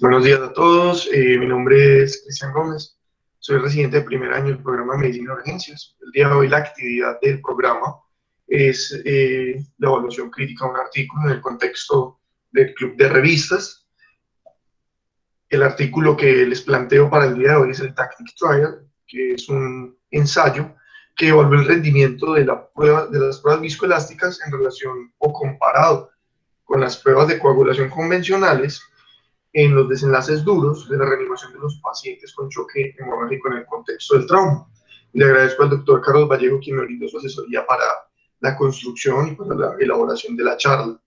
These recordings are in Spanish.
Buenos días a todos, mi nombre es Cristian Gómez, soy residente de primer año del programa de Medicina de Urgencias. El día de hoy la actividad del programa es la evaluación crítica de un artículo en el contexto del club de revistas. El artículo que les planteo para el día de hoy es el Tactic Trial, que es un ensayo que evalúa el rendimiento de las pruebas viscoelásticas en relación o comparado con las pruebas de coagulación convencionales en los desenlaces duros de la reanimación de los pacientes con choque hemorrágico en el contexto del trauma. Le agradezco al doctor Carlos Vallejo, quien me brindó su asesoría para la construcción y para la elaboración de la charla.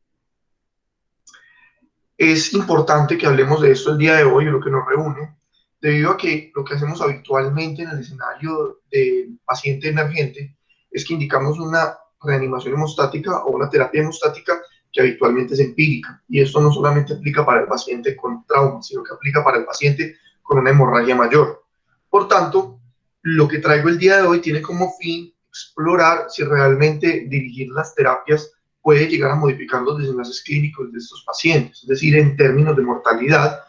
Es importante que hablemos de esto el día de hoy, lo que nos reúne, debido a que lo que hacemos habitualmente en el escenario de paciente emergente es que indicamos una reanimación hemostática o una terapia hemostática que habitualmente es empírica, y esto no solamente aplica para el paciente con trauma, sino que aplica para el paciente con una hemorragia mayor. Por tanto, lo que traigo el día de hoy tiene como fin explorar si realmente dirigir las terapias puede llegar a modificar los desenlaces clínicos de estos pacientes, es decir, en términos de mortalidad,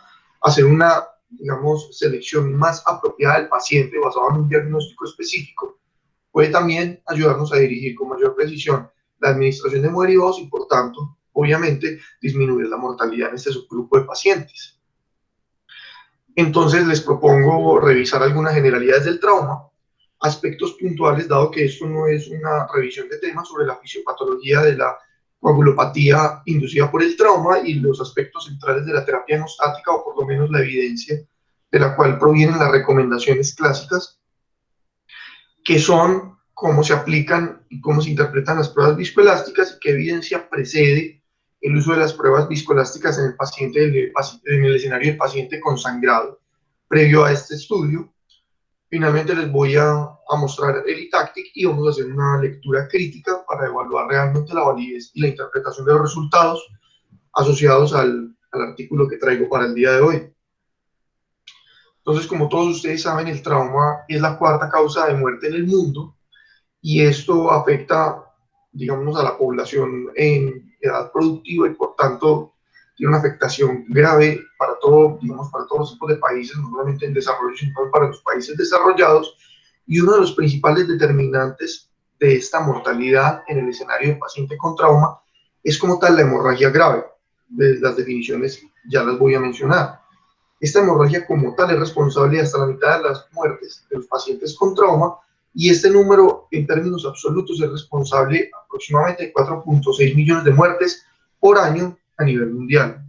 hacer una, digamos, selección más apropiada del paciente basada en un diagnóstico específico, puede también ayudarnos a dirigir con mayor precisión la administración de hemoderivados y, por tanto, obviamente, disminuir la mortalidad en este subgrupo de pacientes. Entonces, les propongo revisar algunas generalidades del trauma, aspectos puntuales, dado que esto no es una revisión de temas sobre la fisiopatología de la coagulopatía inducida por el trauma y los aspectos centrales de la terapia hemostática, o por lo menos la evidencia de la cual provienen las recomendaciones clásicas, que son cómo se aplican y cómo se interpretan las pruebas viscoelásticas y qué evidencia precede el uso de las pruebas viscoelásticas en el paciente, en el escenario del paciente con sangrado. Previo a este estudio, finalmente les voy a mostrar el ITACTIC y vamos a hacer una lectura crítica para evaluar realmente la validez y la interpretación de los resultados asociados al artículo que traigo para el día de hoy. Entonces, como todos ustedes saben, el trauma es la cuarta causa de muerte en el mundo, y esto afecta, digamos, a la población en edad productiva y, por tanto, tiene una afectación grave para todo, digamos, para todos los tipos de países, no solamente en desarrollo, sino para los países desarrollados. Y uno de los principales determinantes de esta mortalidad en el escenario del paciente con trauma es, como tal, la hemorragia grave. Las definiciones ya las voy a mencionar. Esta hemorragia como tal es responsable de hasta la mitad de las muertes de los pacientes con trauma, y este número en términos absolutos es responsable aproximadamente de 4.6 millones de muertes por año a nivel mundial.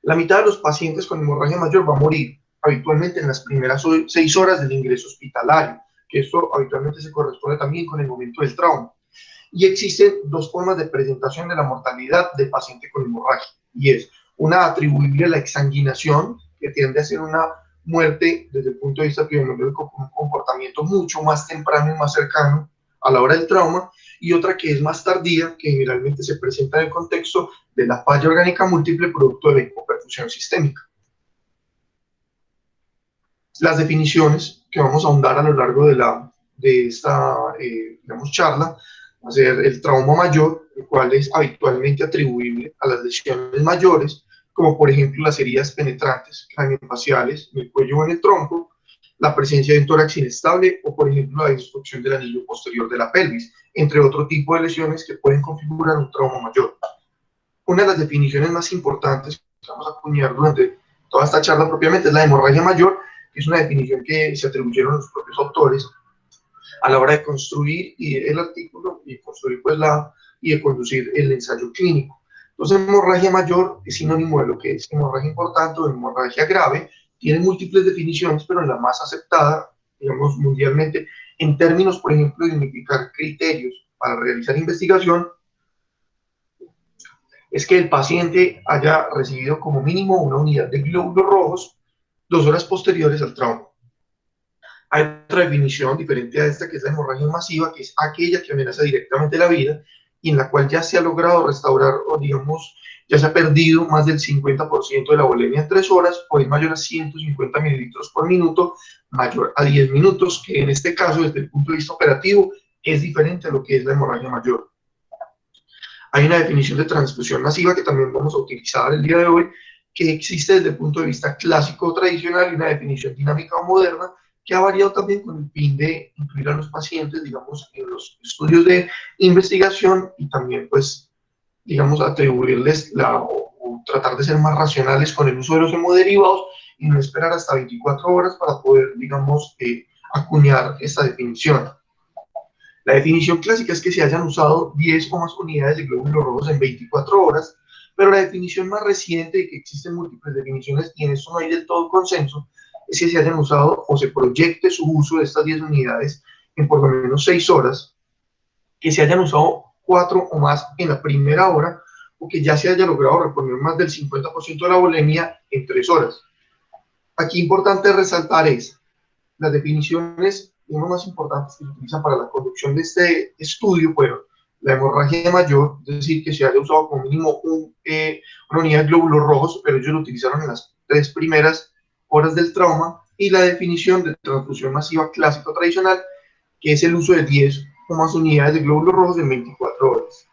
La mitad de los pacientes con hemorragia mayor va a morir habitualmente en las primeras 6 horas del ingreso hospitalario, que esto habitualmente se corresponde también con el momento del trauma. Y existen dos formas de presentación de la mortalidad del paciente con hemorragia, y es una atribuible a la exsanguinación, que tiende a ser una muerte desde el punto de vista epidemiológico con un comportamiento mucho más temprano y más cercano a la hora del trauma, y otra que es más tardía, que generalmente se presenta en el contexto de la falla orgánica múltiple producto de la hipoperfusión sistémica. Las definiciones que vamos a ahondar a lo largo de esta digamos, charla va a ser el trauma mayor, el cual es habitualmente atribuible a las lesiones mayores, como por ejemplo las heridas penetrantes craneofaciales en el cuello o en el tronco, la presencia de un tórax inestable o, por ejemplo, la disfunción del anillo posterior de la pelvis, entre otro tipo de lesiones que pueden configurar un trauma mayor. Una de las definiciones más importantes que vamos a acuñar durante toda esta charla propiamente es la hemorragia mayor, que es una definición que se atribuyeron los propios autores a la hora de construir el artículo y construir y de conducir el ensayo clínico. Entonces, hemorragia mayor es sinónimo de lo que es hemorragia importante o hemorragia grave. Tiene múltiples definiciones, pero la más aceptada, digamos, mundialmente, en términos, por ejemplo, de unificar criterios para realizar investigación, es que el paciente haya recibido como mínimo una unidad de glóbulos rojos 2 horas posteriores al trauma. Hay otra definición diferente a esta, que es la hemorragia masiva, que es aquella que amenaza directamente la vida y en la cual ya se ha logrado restaurar, o digamos, ya se ha perdido más del 50% de la volemia en 3 horas, o es mayor a 150 mililitros por minuto, mayor a 10 minutos, que en este caso, desde el punto de vista operativo, es diferente a lo que es la hemorragia mayor. Hay una definición de transfusión masiva que también vamos a utilizar el día de hoy, que existe desde el punto de vista clásico o tradicional y una definición dinámica o moderna que ha variado también con el fin de incluir a los pacientes, digamos, en los estudios de investigación y también, pues, digamos, atribuirles o tratar de ser más racionales con el uso de los hemoderivados y no esperar hasta 24 horas para poder, digamos, acuñar esta definición. La definición clásica es que se hayan usado 10 o más unidades de glóbulos rojos en 24 horas, pero la definición más reciente, de que existen múltiples definiciones y en esto no hay del todo consenso, es que se hayan usado o se proyecte su uso de estas 10 unidades en por lo menos 6 horas, que se hayan usado 4 o más en la primera hora, o que ya se haya logrado reponer más del 50% de la volemia en 3 horas. Aquí importante resaltar es las definiciones, uno más importantes que se utilizan para la conducción de este estudio fueron la hemorragia mayor, es decir, que se haya usado como mínimo una unidad de glóbulos rojos, pero ellos lo utilizaron en las 3 primeras horas del trauma, y la definición de transfusión masiva clásico tradicional, que es el uso de 10 o más unidades de glóbulos rojos en 24 horas.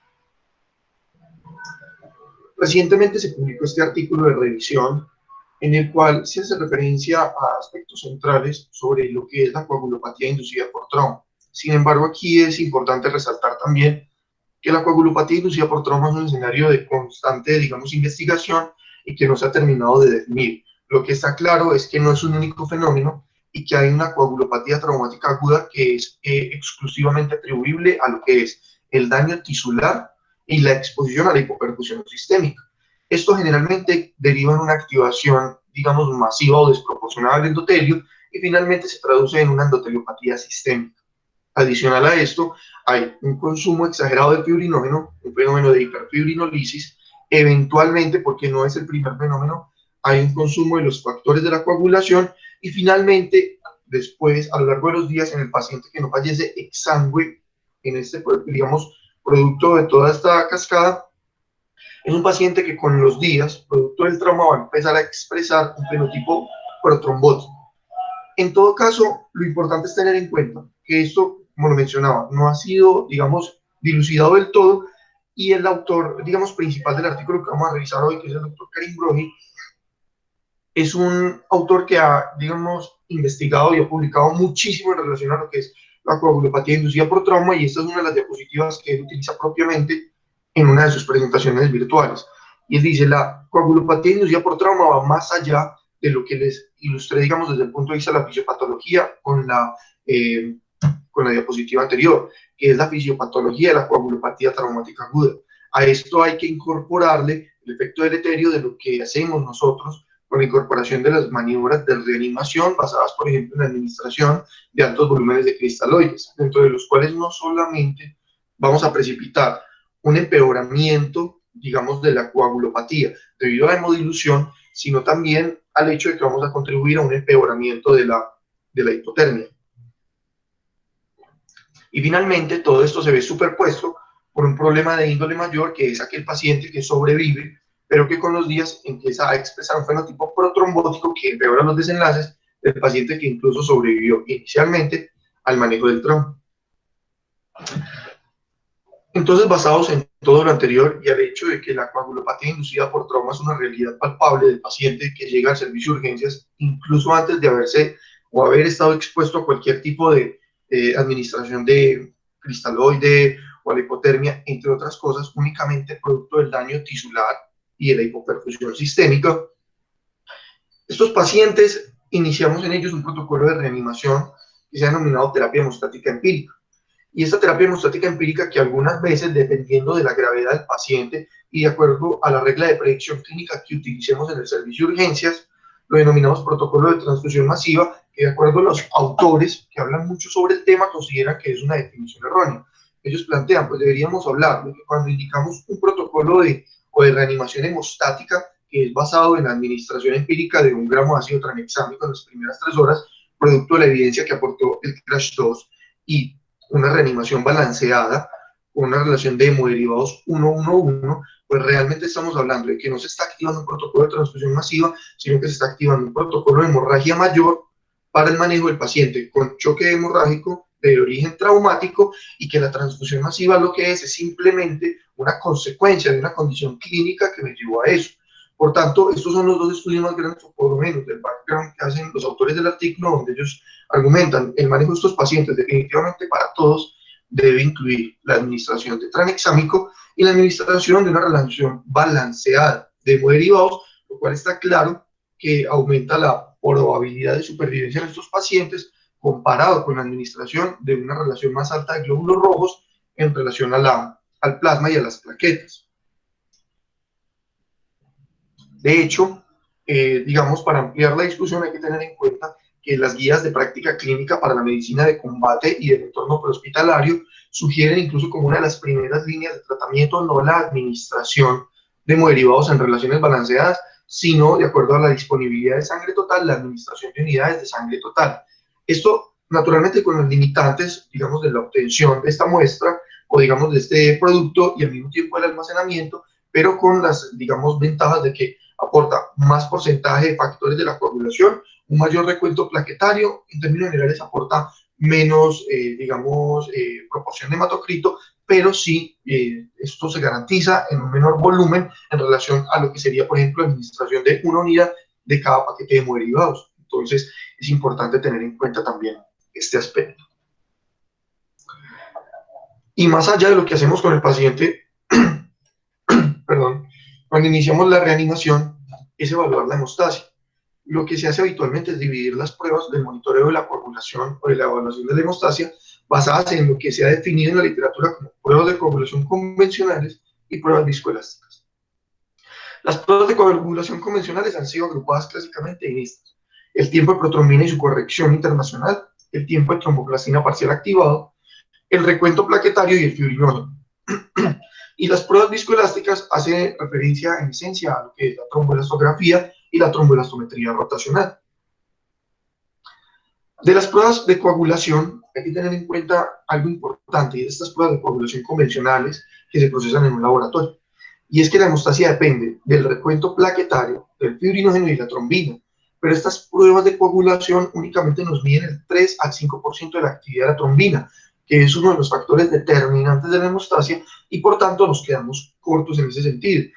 Recientemente se publicó este artículo de revisión en el cual se hace referencia a aspectos centrales sobre lo que es la coagulopatía inducida por trauma. Sin embargo, aquí es importante resaltar también que la coagulopatía inducida por trauma es un escenario de constante, digamos, investigación y que no se ha terminado de definir. Lo que está claro es que no es un único fenómeno y que hay una coagulopatía traumática aguda que es exclusivamente atribuible a lo que es el daño tisular y la exposición a la hipoperfusión sistémica. Esto generalmente deriva en una activación, digamos, masiva o desproporcionada del endotelio y finalmente se traduce en una endoteliopatía sistémica. Adicional a esto, hay un consumo exagerado de fibrinógeno, un fenómeno de hiperfibrinolisis, eventualmente, porque no es el primer fenómeno, hay un consumo de los factores de la coagulación y finalmente, después, a lo largo de los días, en el paciente que no fallece exangüe en este, digamos, producto de toda esta cascada, es un paciente que con los días, producto del trauma, va a empezar a expresar un fenotipo protrombótico. En todo caso, lo importante es tener en cuenta que esto, como lo mencionaba, no ha sido, digamos, dilucidado del todo, y el autor, digamos, principal del artículo que vamos a revisar hoy, que es el doctor Karim Brohi, es un autor que ha, digamos, investigado y ha publicado muchísimo en relación a lo que es la coagulopatía inducida por trauma, y esta es una de las diapositivas que él utiliza propiamente en una de sus presentaciones virtuales. Y él dice, la coagulopatía inducida por trauma va más allá de lo que les ilustré, digamos, desde el punto de vista de la fisiopatología con la diapositiva anterior, que es la fisiopatología de la coagulopatía traumática aguda. A esto hay que incorporarle el efecto deleterio de lo que hacemos nosotros con la incorporación de las maniobras de reanimación basadas, por ejemplo, en la administración de altos volúmenes de cristaloides, dentro de los cuales no solamente vamos a precipitar un empeoramiento, digamos, de la coagulopatía debido a la hemodilución, sino también al hecho de que vamos a contribuir a un empeoramiento de la hipotermia. Y finalmente, todo esto se ve superpuesto por un problema de índole mayor, que es aquel paciente que sobrevive, pero que con los días empieza a expresar un fenotipo protrombótico que empeora los desenlaces del paciente que incluso sobrevivió inicialmente al manejo del trauma. Entonces, basados en todo lo anterior y al hecho de que la coagulopatía inducida por trauma es una realidad palpable del paciente que llega al servicio de urgencias, incluso antes de haberse o haber estado expuesto a cualquier tipo de administración de cristaloide o a la hipotermia, entre otras cosas, únicamente producto del daño tisular y de la hipoperfusión sistémica. Estos pacientes, iniciamos en ellos un protocolo de reanimación que se ha denominado terapia hemostática empírica. Y esta terapia hemostática empírica, que algunas veces, dependiendo de la gravedad del paciente y de acuerdo a la regla de predicción clínica que utilicemos en el servicio de urgencias, lo denominamos protocolo de transfusión masiva, que de acuerdo a los autores que hablan mucho sobre el tema, consideran que es una definición errónea. Ellos plantean, pues deberíamos hablar de que cuando indicamos un protocolo de reanimación hemostática, que es basado en la administración empírica de 1 gramo de ácido tranexámico en las primeras 3 horas, producto de la evidencia que aportó el CRASH-2, y una reanimación balanceada, una relación de hemoderivados 1-1-1, pues realmente estamos hablando de que no se está activando un protocolo de transfusión masiva, sino que se está activando un protocolo de hemorragia mayor para el manejo del paciente con choque hemorrágico de origen traumático, y que la transfusión masiva lo que es simplemente una consecuencia de una condición clínica que me llevó a eso. Por tanto, estos son los dos estudios más grandes, o por lo menos del background que hacen los autores del artículo, donde ellos argumentan el manejo de estos pacientes definitivamente para todos debe incluir la administración de tranexámico y la administración de una relación balanceada de hemoderivados, lo cual está claro que aumenta la probabilidad de supervivencia en estos pacientes comparado con la administración de una relación más alta de glóbulos rojos en relación a al plasma y a las plaquetas. De hecho, digamos, para ampliar la discusión hay que tener en cuenta que las guías de práctica clínica para la medicina de combate y del entorno prehospitalario sugieren incluso como una de las primeras líneas de tratamiento no la administración de hemoderivados en relaciones balanceadas, sino de acuerdo a la disponibilidad de sangre total, la administración de unidades de sangre total. Esto, naturalmente, con los limitantes, digamos, de la obtención de esta muestra o, digamos, de este producto y al mismo tiempo el almacenamiento, pero con las, digamos, ventajas de que aporta más porcentaje de factores de la coagulación, un mayor recuento plaquetario, en términos generales aporta menos, digamos, proporción de hematocrito, pero sí esto se garantiza en un menor volumen en relación a lo que sería, por ejemplo, la administración de una unidad de cada paquete de hemoderivados. Entonces, es importante tener en cuenta también este aspecto. Y más allá de lo que hacemos con el paciente, perdón, cuando iniciamos la reanimación, es evaluar la hemostasia. Lo que se hace habitualmente es dividir las pruebas del monitoreo de la coagulación o de la evaluación de la hemostasia basadas en lo que se ha definido en la literatura como pruebas de coagulación convencionales y pruebas viscoelásticas. Las pruebas de coagulación convencionales han sido agrupadas clásicamente en estas: el tiempo de protrombina y su corrección internacional, el tiempo de tromboplastina parcial activado, el recuento plaquetario y el fibrinógeno. Y las pruebas viscoelásticas hacen referencia en esencia a lo que es la tromboelastografía y la tromboelastometría rotacional. De las pruebas de coagulación hay que tener en cuenta algo importante, y de estas pruebas de coagulación convencionales que se procesan en un laboratorio, y es que la hemostasia depende del recuento plaquetario, del fibrinógeno y la trombina, pero estas pruebas de coagulación únicamente nos miden el 3 al 5% de la actividad de la trombina, que es uno de los factores determinantes de la hemostasia, y por tanto nos quedamos cortos en ese sentido.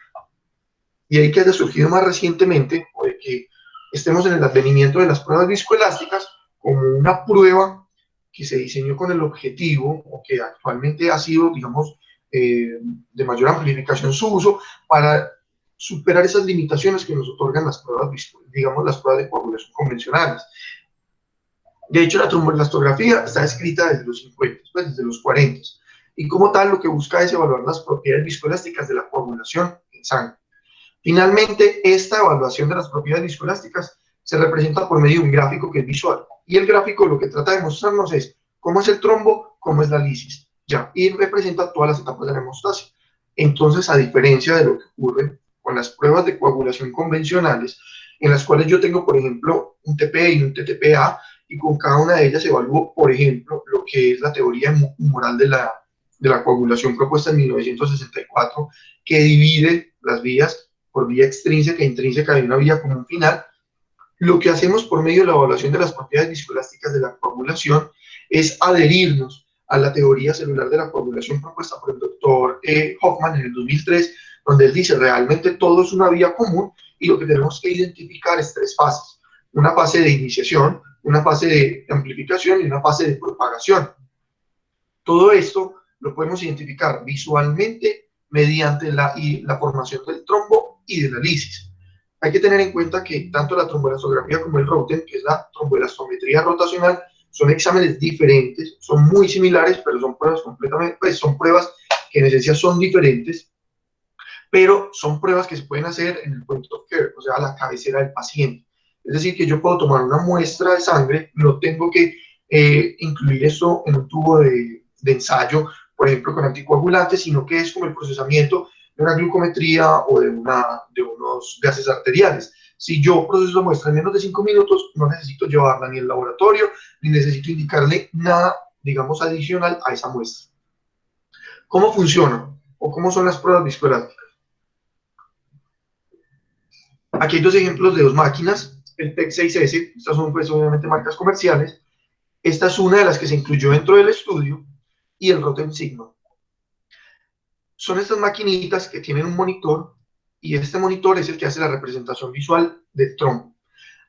Y ahí que haya surgido más recientemente, o de que estemos en el advenimiento de las pruebas viscoelásticas como una prueba que se diseñó con el objetivo, o que actualmente ha sido, digamos, de mayor amplificación su uso, para superar esas limitaciones que nos otorgan las pruebas, digamos, las pruebas de coagulación convencionales. De hecho, la tromboelastografía está escrita desde los 50, pues desde los 40, y como tal lo que busca es evaluar las propiedades viscoelásticas de la coagulación en sangre. Finalmente, esta evaluación de las propiedades viscoelásticas se representa por medio de un gráfico que es visual, y el gráfico lo que trata de mostrarnos es cómo es el trombo, cómo es la lisis, ya, y representa todas las etapas de la hemostasia. Entonces, a diferencia de lo que ocurre con las pruebas de coagulación convencionales, en las cuales yo tengo, por ejemplo, un TP y un TTPA, y con cada una de ellas evalúo, por ejemplo, lo que es la teoría humoral de la coagulación propuesta en 1964, que divide las vías por vía extrínseca e intrínseca de una vía común final. Lo que hacemos por medio de la evaluación de las propiedades viscoelásticas de la coagulación es adherirnos a la teoría celular de la coagulación propuesta por el doctor Hoffman en el 2003, donde él dice realmente todo es una vía común y lo que tenemos que identificar es 3 fases: una fase de iniciación, una fase de amplificación y una fase de propagación. Todo esto lo podemos identificar visualmente mediante la formación del trombo y de la lisis. Hay que tener en cuenta que tanto la tromboelastografía como el Rotem, que es la tromboelastometría rotacional, son exámenes diferentes, son muy similares, pero son pruebas completamente, pues son pruebas que en esencia son diferentes, pero son pruebas que se pueden hacer en el point of care, o sea, a la cabecera del paciente. Es decir, que yo puedo tomar una muestra de sangre, no tengo que incluir eso en un tubo de ensayo, por ejemplo, con anticoagulantes, sino que es como el procesamiento de una glucometría o de unos gases arteriales. Si yo proceso la muestra en menos de 5 minutos, no necesito llevarla ni al laboratorio, ni necesito indicarle nada, digamos, adicional a esa muestra. ¿Cómo funciona? ¿O cómo son las pruebas viscoelásticas? Aquí hay 2 ejemplos de 2 máquinas, el TEC 6S, estas son pues obviamente marcas comerciales, esta es una de las que se incluyó dentro del estudio, y el Rotem Sigma. Son estas maquinitas que tienen un monitor y este monitor es el que hace la representación visual del trombo.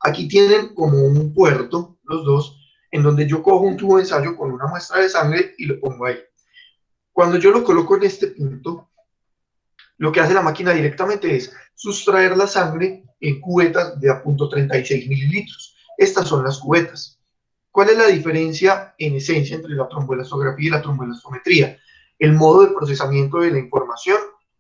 Aquí tienen como un puerto, los dos, en donde yo cojo un tubo de ensayo con una muestra de sangre y lo pongo ahí. Cuando yo lo coloco en este punto, lo que hace la máquina directamente es sustraer la sangre en cubetas de a punto 36 mililitros. Estas son las cubetas. ¿Cuál es la diferencia en esencia entre la tromboelastografía y la tromboelastometría? El modo de procesamiento de la información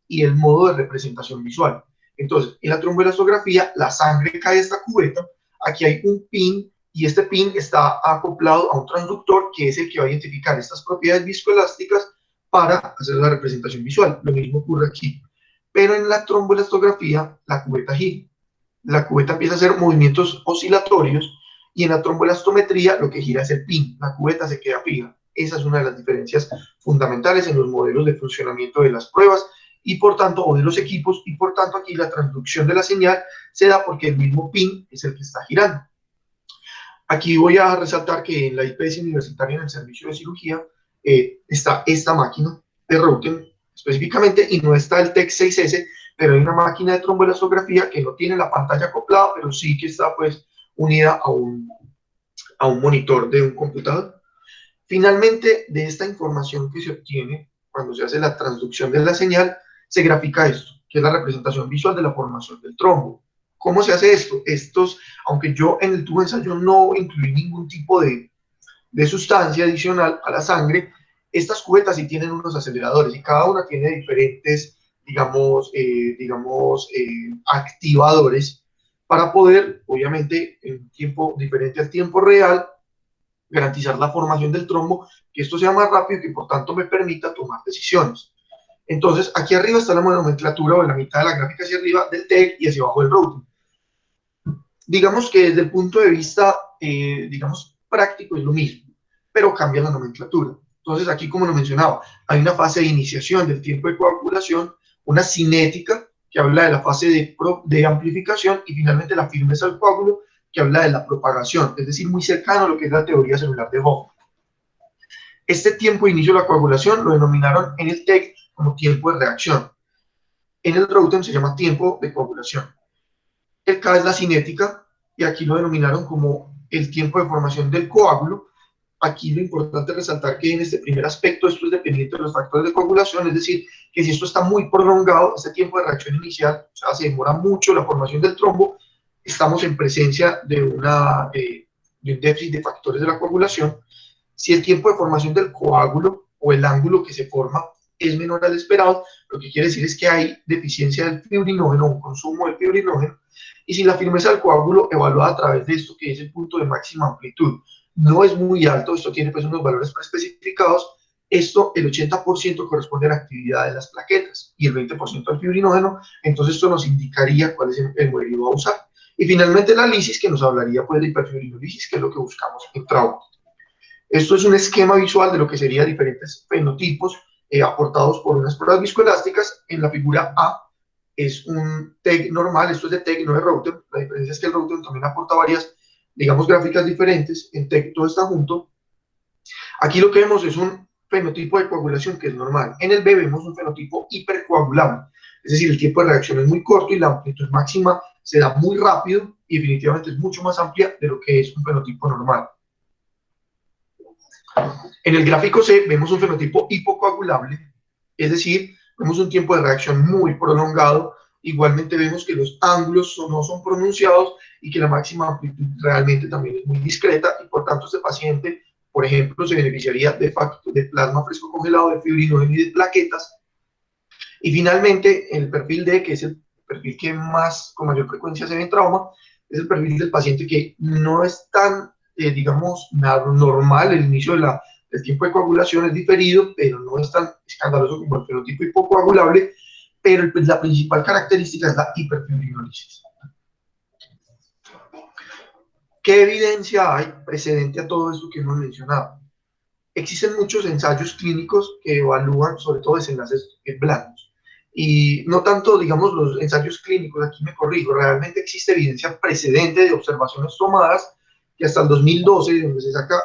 y el modo de representación visual. Entonces, en la tromboelastografía, la sangre cae a esta cubeta, aquí hay un pin y este pin está acoplado a un transductor que es el que va a identificar estas propiedades viscoelásticas para hacer la representación visual. Lo mismo ocurre aquí. Pero en la tromboelastografía, la cubeta gira. La cubeta empieza a hacer movimientos oscilatorios y en la tromboelastometría lo que gira es el pin. La cubeta se queda fija. Esa es una de las diferencias fundamentales en los modelos de funcionamiento de las pruebas y por tanto, o de los equipos, y por tanto aquí la transducción de la señal se da porque el mismo pin es el que está girando. Aquí voy a resaltar que en la IPS universitaria en el servicio de cirugía está esta máquina de Röntgen específicamente y no está el TEC 6S, pero hay una máquina de tromboelastografía que no tiene la pantalla acoplada, pero sí que está pues unida a un monitor de un computador. Finalmente, de esta información que se obtiene cuando se hace la transducción de la señal, se grafica esto, que es la representación visual de la formación del trombo. ¿Cómo se hace esto? Aunque yo en el tubo de ensayo no incluí ningún tipo de sustancia adicional a la sangre, estas cubetas sí tienen unos aceleradores y cada una tiene diferentes, activadores para poder, obviamente, en un tiempo diferente al tiempo real, garantizar la formación del trombo, que esto sea más rápido y que por tanto me permita tomar decisiones. Entonces, aquí arriba está la nomenclatura o la mitad de la gráfica hacia arriba del TEC y hacia abajo del Röntgen. Digamos que desde el punto de vista, práctico es lo mismo, pero cambia la nomenclatura. Entonces, aquí, como lo mencionaba, hay una fase de iniciación del tiempo de coagulación, una cinética, que habla de la fase de amplificación, y finalmente la firmeza del coágulo, que habla de la propagación, es decir, muy cercano a lo que es la teoría celular de Hofmann. Este tiempo de inicio de la coagulación lo denominaron en el TEC como tiempo de reacción. En el Röntgen se llama tiempo de coagulación. El K es la cinética, y aquí lo denominaron como el tiempo de formación del coágulo. Aquí lo importante es resaltar que en este primer aspecto esto es dependiente de los factores de coagulación, es decir, que si esto está muy prolongado, este tiempo de reacción inicial, o sea, se demora mucho la formación del trombo, estamos en presencia de un déficit de factores de la coagulación. Si el tiempo de formación del coágulo o el ángulo que se forma es menor al esperado, lo que quiere decir es que hay deficiencia del fibrinógeno, un consumo del fibrinógeno, y si la firmeza del coágulo evaluada a través de esto, que es el punto de máxima amplitud, no es muy alto, esto tiene pues unos valores preespecificados, esto, el 80% corresponde a la actividad de las plaquetas y el 20% al fibrinógeno, entonces esto nos indicaría cuál es el modelo a usar. Y finalmente la lisis, que nos hablaría pues de hiperfibrinolisis, que es lo que buscamos en trauma. Esto es un esquema visual de lo que serían diferentes fenotipos aportados por unas pruebas viscoelásticas. En la figura A es un TEG normal, esto es de TEG, no de Röntgen. La diferencia es que el Röntgen también aporta varias, gráficas diferentes. En TEG todo está junto. Aquí lo que vemos es un fenotipo de coagulación que es normal. En el B vemos un fenotipo hipercoagulable, es decir, el tiempo de reacción es muy corto y la amplitud máxima se da muy rápido y definitivamente es mucho más amplia de lo que es un fenotipo normal. En el gráfico C vemos un fenotipo hipocoagulable, es decir, vemos un tiempo de reacción muy prolongado. Igualmente vemos que los ángulos no son pronunciados y que la máxima amplitud realmente también es muy discreta y por tanto este paciente, por ejemplo, se beneficiaría de plasma fresco congelado, de fibrinógeno y de plaquetas. Y finalmente, el perfil D, que es el perfil que más, con mayor frecuencia se ve en trauma, es el perfil del paciente que no es tan, normal. El inicio del tiempo de coagulación es diferido, pero no es tan escandaloso como el fenotipo hipocoagulable, pero la principal característica es la hiperfibrinolisis. ¿Qué evidencia hay precedente a todo esto que hemos mencionado? Existen muchos ensayos clínicos que evalúan sobre todo desenlaces blandos. Y no tanto, los ensayos clínicos, aquí me corrijo, realmente existe evidencia precedente de observaciones tomadas que hasta el 2012, donde se saca,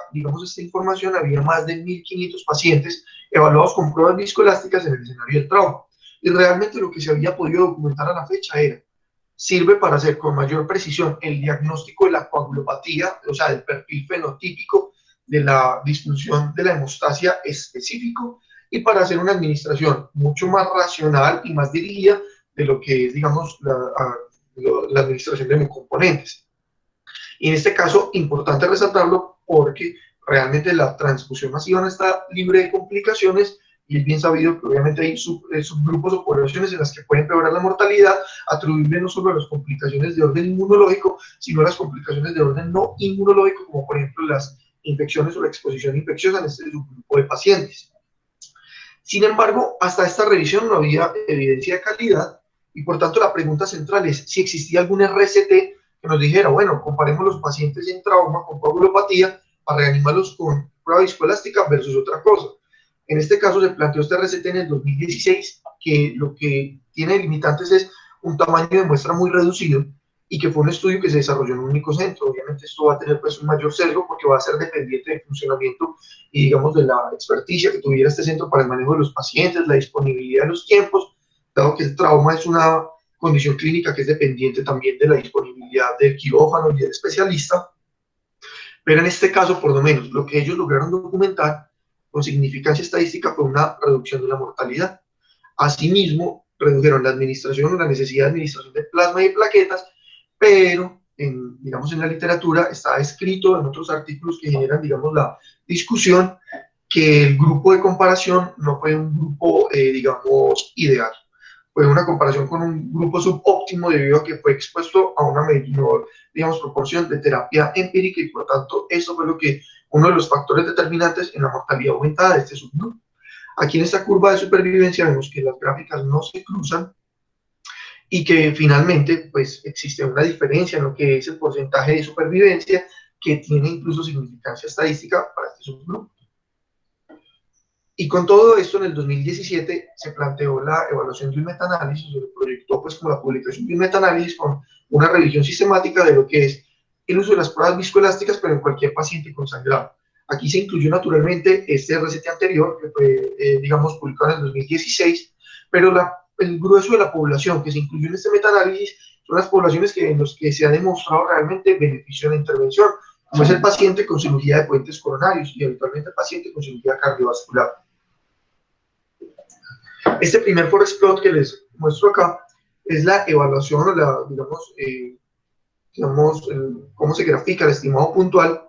esta información, había más de 1.500 pacientes evaluados con pruebas viscoelásticas en el escenario del trauma. y realmente lo que se había podido documentar a la fecha era: sirve para hacer con mayor precisión el diagnóstico de la coagulopatía, o sea, del perfil fenotípico de la disfunción de la hemostasia específico, y para hacer una administración mucho más racional y más dirigida de lo que es, digamos, la administración de componentes. Y en este caso, importante resaltarlo porque realmente la transfusión masiva no está libre de complicaciones, y es bien sabido que obviamente hay subgrupos o poblaciones en las que puede empeorar la mortalidad, atribuible no solo a las complicaciones de orden inmunológico, sino a las complicaciones de orden no inmunológico, como por ejemplo las infecciones o la exposición infecciosa en este subgrupo de pacientes. Sin embargo, hasta esta revisión no había evidencia de calidad, y por tanto la pregunta central es si existía algún RCT que nos dijera, bueno, comparemos los pacientes en trauma con coagulopatía para reanimarlos con prueba viscoelástica versus otra cosa. En este caso se planteó este RCT en el 2016, que lo que tiene limitantes es un tamaño de muestra muy reducido, y que fue un estudio que se desarrolló en un único centro. Obviamente esto va a tener pues un mayor sesgo porque va a ser dependiente del funcionamiento y, digamos, de la experticia que tuviera este centro para el manejo de los pacientes, la disponibilidad de los tiempos, dado que el trauma es una condición clínica que es dependiente también de la disponibilidad del quirófano y del especialista. Pero en este caso, por lo menos, lo que ellos lograron documentar con significancia estadística fue una reducción de la mortalidad. Asimismo, redujeron la administración o la necesidad de administración de plasma y de plaquetas, pero digamos, en la literatura está escrito en otros artículos que generan, digamos, la discusión, que el grupo de comparación no fue un grupo, digamos, ideal. Fue una comparación con un grupo subóptimo debido a que fue expuesto a una menor, digamos, proporción de terapia empírica, y por tanto eso fue uno de los factores determinantes en la mortalidad aumentada de este subgrupo. Aquí en esta curva de supervivencia vemos que las gráficas no se cruzan, y que finalmente pues existe una diferencia en lo que es el porcentaje de supervivencia, que tiene incluso significancia estadística para este subgrupo. Y con todo esto, en el 2017 se planteó la evaluación de un metaanálisis, se proyectó pues como la publicación de un metaanálisis con una revisión sistemática de lo que es el uso de las pruebas viscoelásticas, pero en cualquier paciente con sangrado. Aquí se incluyó naturalmente este RCT anterior, que fue, digamos, publicado en el 2016, pero el grueso de la población que se incluyó en este metaanálisis son las poblaciones en las que se ha demostrado realmente beneficio de la intervención, como es el paciente con cirugía de puentes coronarios y habitualmente el paciente con cirugía cardiovascular. Este primer forest plot que les muestro acá es la evaluación, o digamos, cómo se grafica el estimado puntual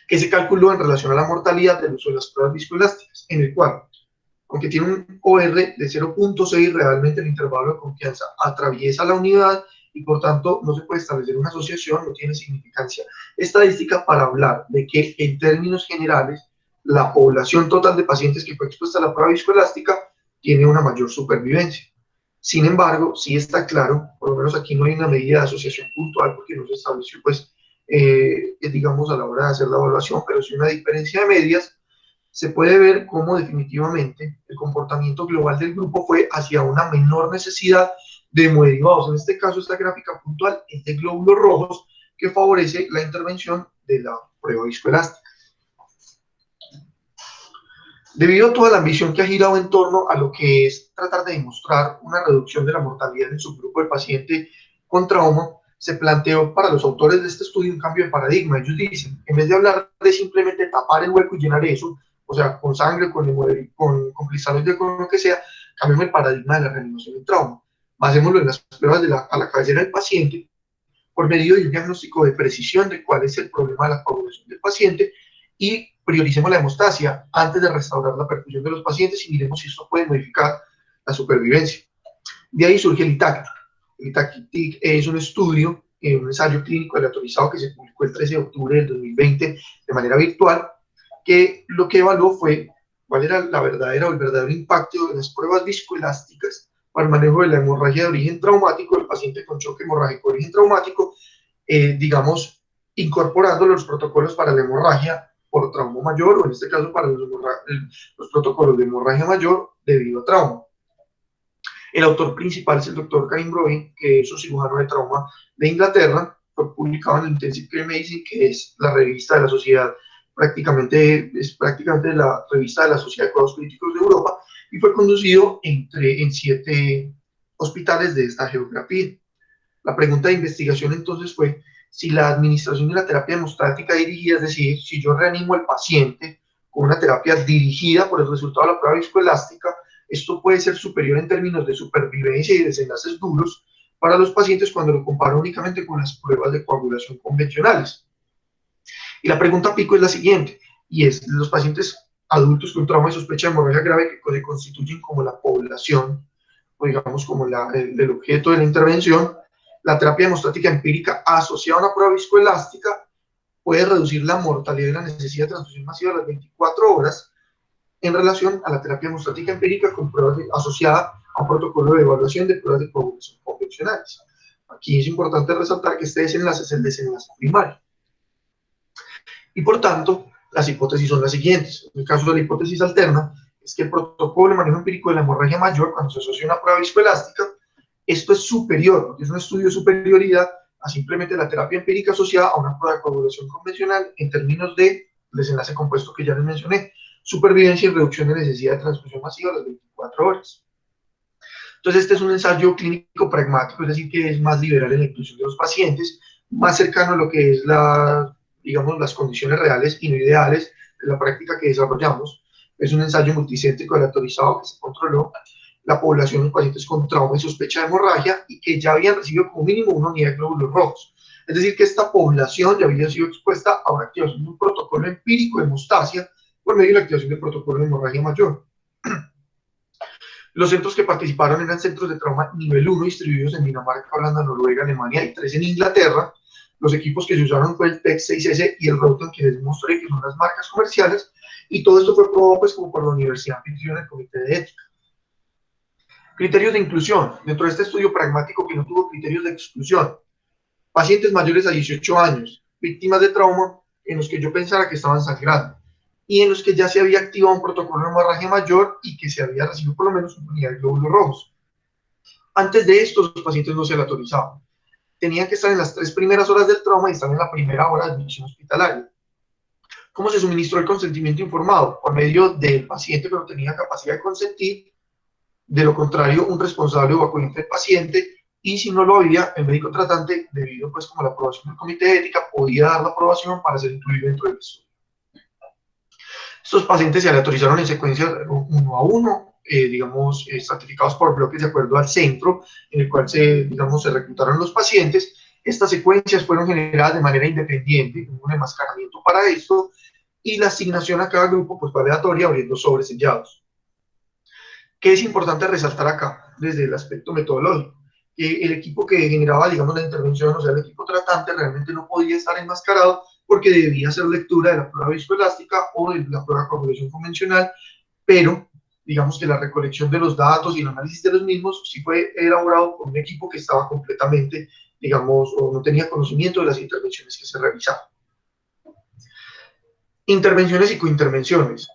que se calculó en relación a la mortalidad del uso de las pruebas viscoelásticas, en el cual, aunque tiene un OR de 0.6, realmente el intervalo de confianza atraviesa la unidad y por tanto no se puede establecer una asociación, no tiene significancia estadística para hablar de que en términos generales la población total de pacientes que fue expuesta a la prueba viscoelástica tiene una mayor supervivencia. Sin embargo, sí está claro, por lo menos aquí no hay una medida de asociación puntual porque no se estableció, pues, digamos, a la hora de hacer la evaluación, pero sí una diferencia de medias. Se puede ver cómo definitivamente el comportamiento global del grupo fue hacia una menor necesidad de hemoderivados. En este caso, esta gráfica puntual es de glóbulos rojos, que favorece la intervención de la prueba viscoelástica. Debido a toda la ambición que ha girado en torno a lo que es tratar de demostrar una reducción de la mortalidad en su grupo de paciente con trauma, se planteó para los autores de este estudio un cambio de paradigma. Ellos dicen, en vez de hablar de simplemente tapar el hueco y llenar eso, o sea, con sangre, con cristaloide, con lo que sea, cambiemos el paradigma de la reanimación en trauma. Basémoslo en las pruebas a la cabecera del paciente, por medio de un diagnóstico de precisión de cuál es el problema de la coagulación del paciente, y prioricemos la hemostasia antes de restaurar la perfusión de los pacientes, y miremos si esto puede modificar la supervivencia. De ahí surge el ITAC. El ITAC es un estudio, un ensayo clínico aleatorizado que se publicó el 13 de octubre del 2020 de manera virtual, que lo que evaluó fue cuál era el verdadero impacto de las pruebas viscoelásticas para el manejo de la hemorragia de origen traumático del paciente con choque hemorrágico de origen traumático, digamos, incorporando los protocolos para la hemorragia por trauma mayor, o en este caso para los protocolos de hemorragia mayor debido a trauma. El autor principal es el doctor Karim Broin, que es un cirujano de trauma de Inglaterra. Fue publicado en el Intensive Care Medicine, que es la revista de la sociedad, prácticamente la revista de la Sociedad de Cuidados Críticos de Europa, y fue conducido en 7 hospitales de esta geografía. La pregunta de investigación entonces fue si la administración de la terapia hemostática dirigida, es decir, si yo reanimo al paciente con una terapia dirigida por el resultado de la prueba viscoelástica, esto puede ser superior en términos de supervivencia y desenlaces duros para los pacientes cuando lo comparo únicamente con las pruebas de coagulación convencionales. Y la pregunta pico es la siguiente, y es, los pacientes adultos con trauma y sospecha de hemorragia grave que se constituyen como la población, o digamos como el objeto de la intervención, la terapia hemostática empírica asociada a una prueba viscoelástica puede reducir la mortalidad y la necesidad de transfusión masiva a las 24 horas en relación a la terapia hemostática empírica con pruebas asociada a un protocolo de evaluación de pruebas de coagulación convencionales. Aquí es importante resaltar que este desenlace es el desenlace primario. Y por tanto, las hipótesis son las siguientes. En el caso de la hipótesis alterna, es que el protocolo de manejo empírico de la hemorragia mayor, cuando se asocia a una prueba viscoelástica, esto es superior, es un estudio de superioridad a simplemente la terapia empírica asociada a una prueba de coagulación convencional en términos de desenlace compuesto que ya les mencioné, supervivencia y reducción de necesidad de transfusión masiva a las 24 horas. Entonces, este es un ensayo clínico pragmático, es decir, que es más liberal en la inclusión de los pacientes, más cercano a lo que es digamos, las condiciones reales y no ideales de la práctica que desarrollamos. Es un ensayo multicéntrico aleatorizado que se controló la población de pacientes con trauma y sospecha de hemorragia y que ya habían recibido como mínimo una unidad de glóbulos rojos. Es decir, que esta población ya había sido expuesta a una activación de un protocolo empírico de hemostasia por medio de la activación del protocolo de hemorragia mayor. Los centros que participaron eran centros de trauma nivel 1 distribuidos en Dinamarca, Holanda, Noruega, Alemania y 3 en Inglaterra. Los equipos que se usaron fue el TEC 6S y el Rotem, que les mostré que son las marcas comerciales, y todo esto fue probado pues como por la Universidad Anfitriona del Comité de Ética. Criterios de inclusión. Dentro de este estudio pragmático que no tuvo criterios de exclusión, pacientes mayores a 18 años, víctimas de trauma, en los que yo pensara que estaban sangrando, y en los que ya se había activado un protocolo de hemorragia mayor y que se había recibido por lo menos una unidad de glóbulos rojos. Antes de esto, los pacientes no se aleatorizaban. Tenían que estar en las 3 primeras horas del trauma y estar en la primera hora de admisión hospitalaria. ¿Cómo se suministró el consentimiento informado? Por medio del paciente que no tenía capacidad de consentir, de lo contrario, un responsable o acudiente del paciente, y si no lo había, el médico tratante, debido pues como la aprobación del comité de ética, podía dar la aprobación para ser incluido dentro del estudio. Estos pacientes se aleatorizaron en secuencia uno a uno, digamos, estratificados por bloques de acuerdo al centro en el cual se reclutaron los pacientes. Estas secuencias fueron generadas de manera independiente, con un enmascaramiento para esto, y la asignación a cada grupo pues fue aleatoria abriendo sobres sellados. ¿Qué es importante resaltar acá desde el aspecto metodológico? Que el equipo que generaba, digamos, la intervención, o sea, el equipo tratante, realmente no podía estar enmascarado porque debía hacer lectura de la prueba viscoelástica o de la prueba de coagulación convencional, pero digamos que la recolección de los datos y el análisis de los mismos sí fue elaborado por un equipo que estaba completamente, digamos, o no tenía conocimiento de las intervenciones que se realizaban. Intervenciones y cointervenciones.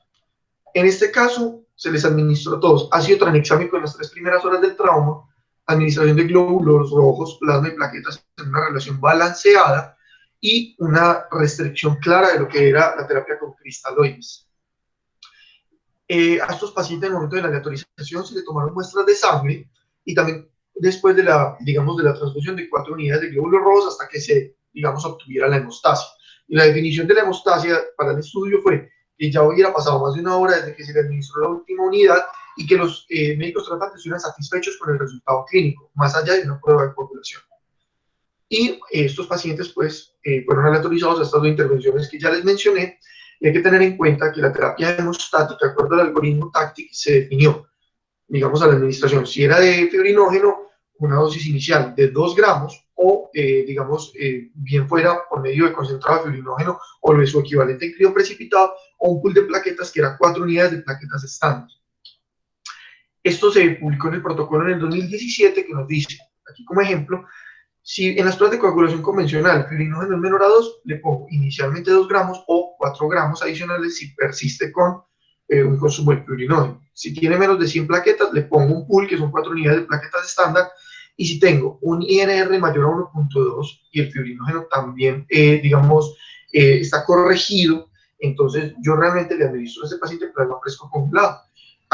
En este caso, se les administró todos ácido tranexámico en las 3 primeras horas del trauma, administración de glóbulos rojos, plasma y plaquetas en una relación balanceada y una restricción clara de lo que era la terapia con cristaloides. A estos pacientes en el momento de la aleatorización se le tomaron muestras de sangre y también después de la transfusión de 4 unidades de glóbulos rojos hasta que se, obtuviera la hemostasia. Y la definición de la hemostasia para el estudio fue que ya hubiera pasado más de 1 hora desde que se le administró la última unidad y que los médicos tratantes estuvieran satisfechos con el resultado clínico, más allá de una prueba de coagulación. Y estos pacientes, pues, fueron aleatorizados a estas 2 intervenciones que ya les mencioné, y hay que tener en cuenta que la terapia hemostática, de acuerdo al algoritmo TACTIC, se definió, a la administración, si era de fibrinógeno, una dosis inicial de 2 gramos, o, bien fuera por medio de concentrado de fibrinógeno o de su equivalente en crioprecipitado, o un pool de plaquetas que era 4 unidades de plaquetas estándar. Esto se publicó en el protocolo en el 2017 que nos dice, aquí como ejemplo, si en las pruebas de coagulación convencional el fibrinógeno es menor a 2, le pongo inicialmente 2 gramos o 4 gramos adicionales si persiste con un consumo de fibrinógeno. Si tiene menos de 100 plaquetas, le pongo un pool que son 4 unidades de plaquetas estándar. Y si tengo un INR mayor a 1.2 y el fibrinógeno también, está corregido, entonces yo realmente le administro a ese paciente plasma fresco congelado.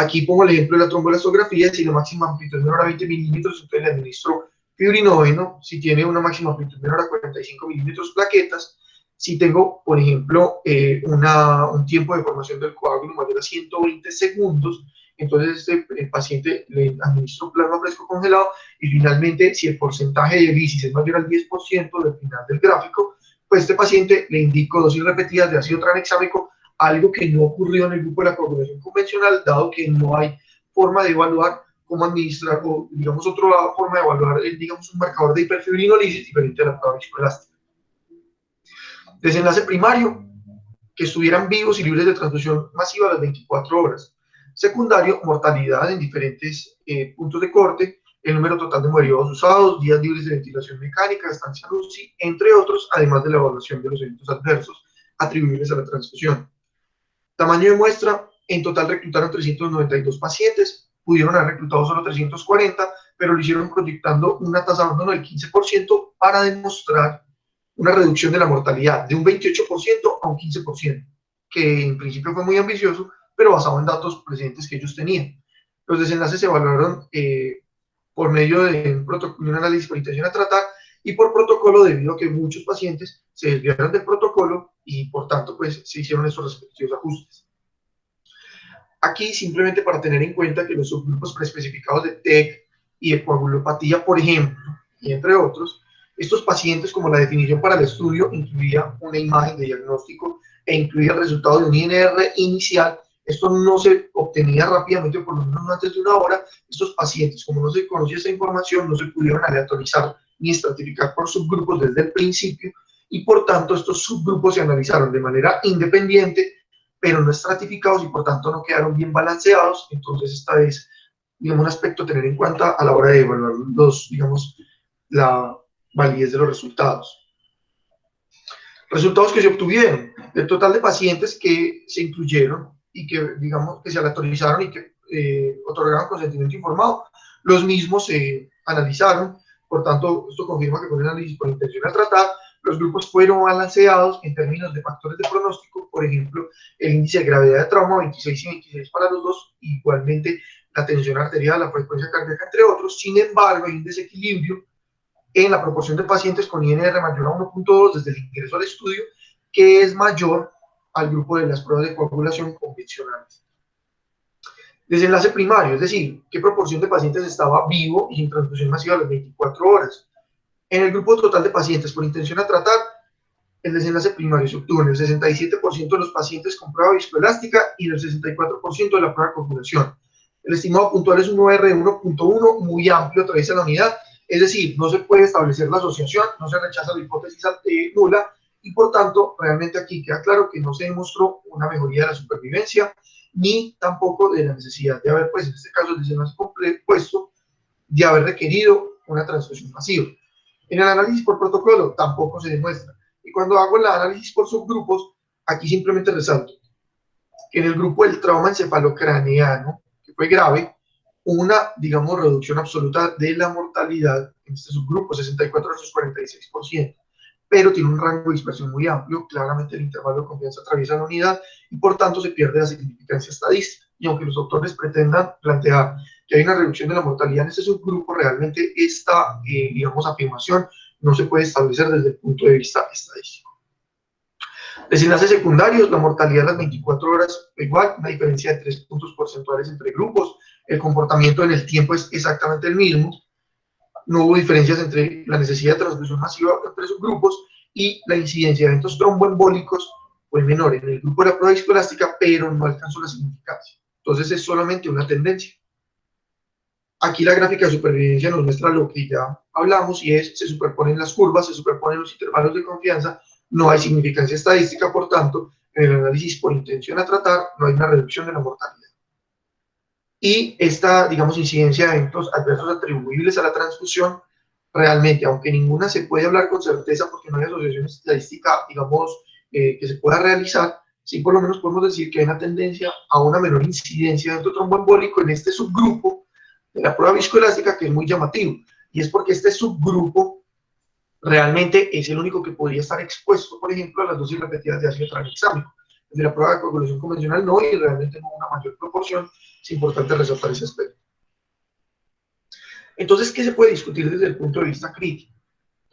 Aquí pongo el ejemplo de la tromboelastografía. Si la máxima amplitud es menor a 20 milímetros, entonces le administro fibrinógeno. Si tiene una máxima amplitud menor a 45 milímetros, plaquetas. Si tengo, por ejemplo, un tiempo de formación del coágulo mayor a 120 segundos, entonces el paciente le administro plasma fresco congelado. Y finalmente, si el porcentaje de bicis es mayor al 10% del final del gráfico, pues este paciente le indico dosis repetidas de ácido tranexámico, algo que no ocurrió en el grupo de la coagulación convencional, dado que no hay forma de evaluar cómo administrar, o digamos otra forma de evaluar, digamos un marcador de hiperfibrinolisis diferente a la prueba viscoelástica. Desenlace primario, que estuvieran vivos y libres de transfusión masiva a las 24 horas. Secundario, mortalidad en diferentes puntos de corte, el número total de moridos usados, días libres de ventilación mecánica, estancia en UCI, entre otros, además de la evaluación de los eventos adversos atribuibles a la transfusión. Tamaño de muestra, en total reclutaron 392 pacientes, pudieron haber reclutado solo 340, pero lo hicieron proyectando una tasa de abandono del 15% para demostrar una reducción de la mortalidad de un 28% a un 15%, que en principio fue muy ambicioso, pero basado en datos presentes que ellos tenían. Los desenlaces se evaluaron por medio de un análisis por intención a tratar y por protocolo, debido a que muchos pacientes se desviaron del protocolo y por tanto pues se hicieron esos respectivos ajustes. Aquí simplemente para tener en cuenta que los subgrupos preespecificados de TEC y de coagulopatía, por ejemplo, y entre otros, estos pacientes, como la definición para el estudio, incluía una imagen de diagnóstico e incluía el resultado de un INR inicial. Esto no se obtenía rápidamente, por lo menos antes de una hora. Estos pacientes, como no se conocía esta información, no se pudieron aleatorizar ni estratificar por subgrupos desde el principio, y por tanto estos subgrupos se analizaron de manera independiente, pero no estratificados, y por tanto no quedaron bien balanceados. Entonces esta es, digamos, un aspecto a tener en cuenta a la hora de evaluar los, digamos, la validez de los resultados. Resultados que se obtuvieron: el total de pacientes que se incluyeron y que, digamos, que se aleatorizaron y que otorgaron consentimiento informado, los mismos se analizaron. Por tanto, esto confirma que con el análisis por intención a tratar, los grupos fueron balanceados en términos de factores de pronóstico. Por ejemplo, el índice de gravedad de trauma, 26 y 26 para los dos, igualmente la tensión arterial, la frecuencia cardíaca, entre otros. Sin embargo, hay un desequilibrio en la proporción de pacientes con INR mayor a 1.2 desde el ingreso al estudio, que es mayor al grupo de las pruebas de coagulación convencionales. Desenlace primario, es decir, qué proporción de pacientes estaba vivo y sin transfusión masiva a las 24 horas. En el grupo total de pacientes por intención a tratar, el desenlace primario se obtuvo en el 67% de los pacientes con prueba viscoelástica y en el 64% de la prueba de coagulación. El estimado puntual es un OR de 1.1, muy amplio, atraviesa la unidad. Es decir, no se puede establecer la asociación, no se rechaza la hipótesis nula, y por tanto, realmente aquí queda claro que no se demostró una mejoría de la supervivencia, ni tampoco de la necesidad de haber, pues en este caso, el desenlace compuesto, de haber requerido una transfusión masiva. En el análisis por protocolo tampoco se demuestra. Y cuando hago el análisis por subgrupos, aquí simplemente resalto que en el grupo del trauma encefalocraneano, que fue grave, una, digamos, reducción absoluta de la mortalidad en este subgrupo, 64 versus 46%, pero tiene un rango de dispersión muy amplio. Claramente el intervalo de confianza atraviesa la unidad y por tanto se pierde la significancia estadística. Y aunque los autores pretendan plantear que hay una reducción de la mortalidad en este subgrupo, realmente esta, digamos, afirmación no se puede establecer desde el punto de vista estadístico. Desenlaces secundarios: la mortalidad a las 24 horas igual, una diferencia de 3 puntos porcentuales entre grupos. El comportamiento en el tiempo es exactamente el mismo. No hubo diferencias entre la necesidad de transfusión masiva entre subgrupos, y la incidencia de eventos tromboembólicos fue menor en el grupo de la prueba viscoelástica, pero no alcanzó la significancia. Entonces es solamente una tendencia. Aquí la gráfica de supervivencia nos muestra lo que ya hablamos, y es: se superponen las curvas, se superponen los intervalos de confianza, no hay significancia estadística. Por tanto, en el análisis por intención a tratar no hay una reducción de la mortalidad. Y esta, digamos, incidencia de eventos adversos atribuibles a la transfusión, realmente, aunque ninguna se puede hablar con certeza porque no hay asociación estadística, digamos, que se pueda realizar, sí por lo menos podemos decir que hay una tendencia a una menor incidencia de evento tromboembólico en este subgrupo de la prueba viscoelástica, que es muy llamativo, y es porque este subgrupo realmente es el único que podría estar expuesto, por ejemplo, a las dosis repetidas de ácido tranexámico. de la prueba de coagulación convencional no, y realmente no una mayor proporción. Es importante resaltar ese aspecto. Entonces, ¿qué se puede discutir desde el punto de vista crítico?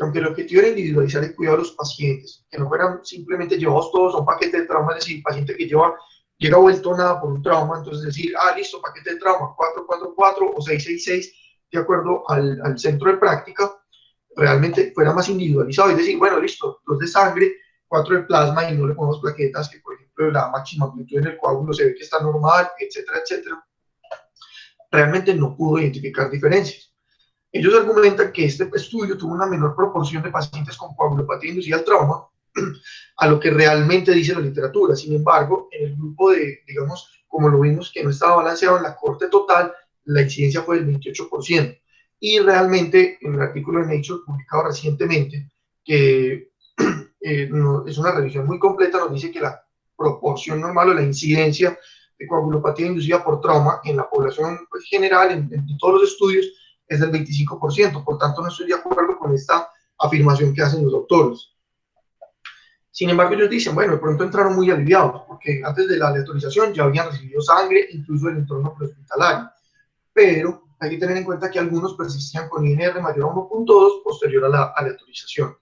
Aunque el objetivo era individualizar el cuidado de los pacientes, que no fueran simplemente llevados todos a un paquete de trauma, es decir, paciente que llega vuelto nada por un trauma, entonces decir, listo, paquete de trauma, 444 o 666, de acuerdo al centro de práctica, realmente fuera más individualizado, es decir, bueno, listo, 2 de sangre, 4 de plasma y no le ponemos plaquetas, que por ejemplo la máxima amplitud en el coágulo se ve que está normal, etcétera, etcétera. Realmente no pudo identificar diferencias. Ellos argumentan que este estudio tuvo una menor proporción de pacientes con coagulopatía inducida al trauma a lo que realmente dice la literatura. Sin embargo, en el grupo de, digamos, como lo vimos que no estaba balanceado en la corte total, la incidencia fue del 28%. Y realmente, en el artículo de Nature publicado recientemente, que no, es una revisión muy completa, nos dice que la proporción normal o la incidencia de coagulopatía inducida por trauma en la población pues, general, en todos los estudios, es del 25%. Por tanto, no estoy de acuerdo con esta afirmación que hacen los doctores. Sin embargo, ellos dicen, bueno, de pronto entraron muy aliviados, porque antes de la aleatorización ya habían recibido sangre, incluso del entorno prehospitalario. Pero hay que tener en cuenta que algunos persistían con INR mayor a 1.2 posterior a la aleatorización.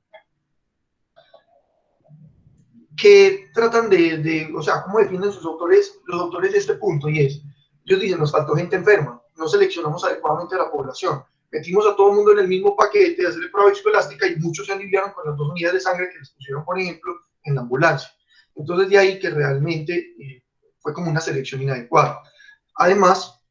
Que tratan o sea, ¿cómo definen sus autores, los autores de este punto? Y es, ellos dicen, nos faltó gente enferma, no seleccionamos adecuadamente a la población, metimos a todo el mundo en el mismo paquete de hacerle prueba viscoelástica y muchos se aliviaron con las 2 unidades de sangre que les pusieron, por ejemplo, en la ambulancia. Entonces, de ahí que realmente fue como una selección inadecuada. Además,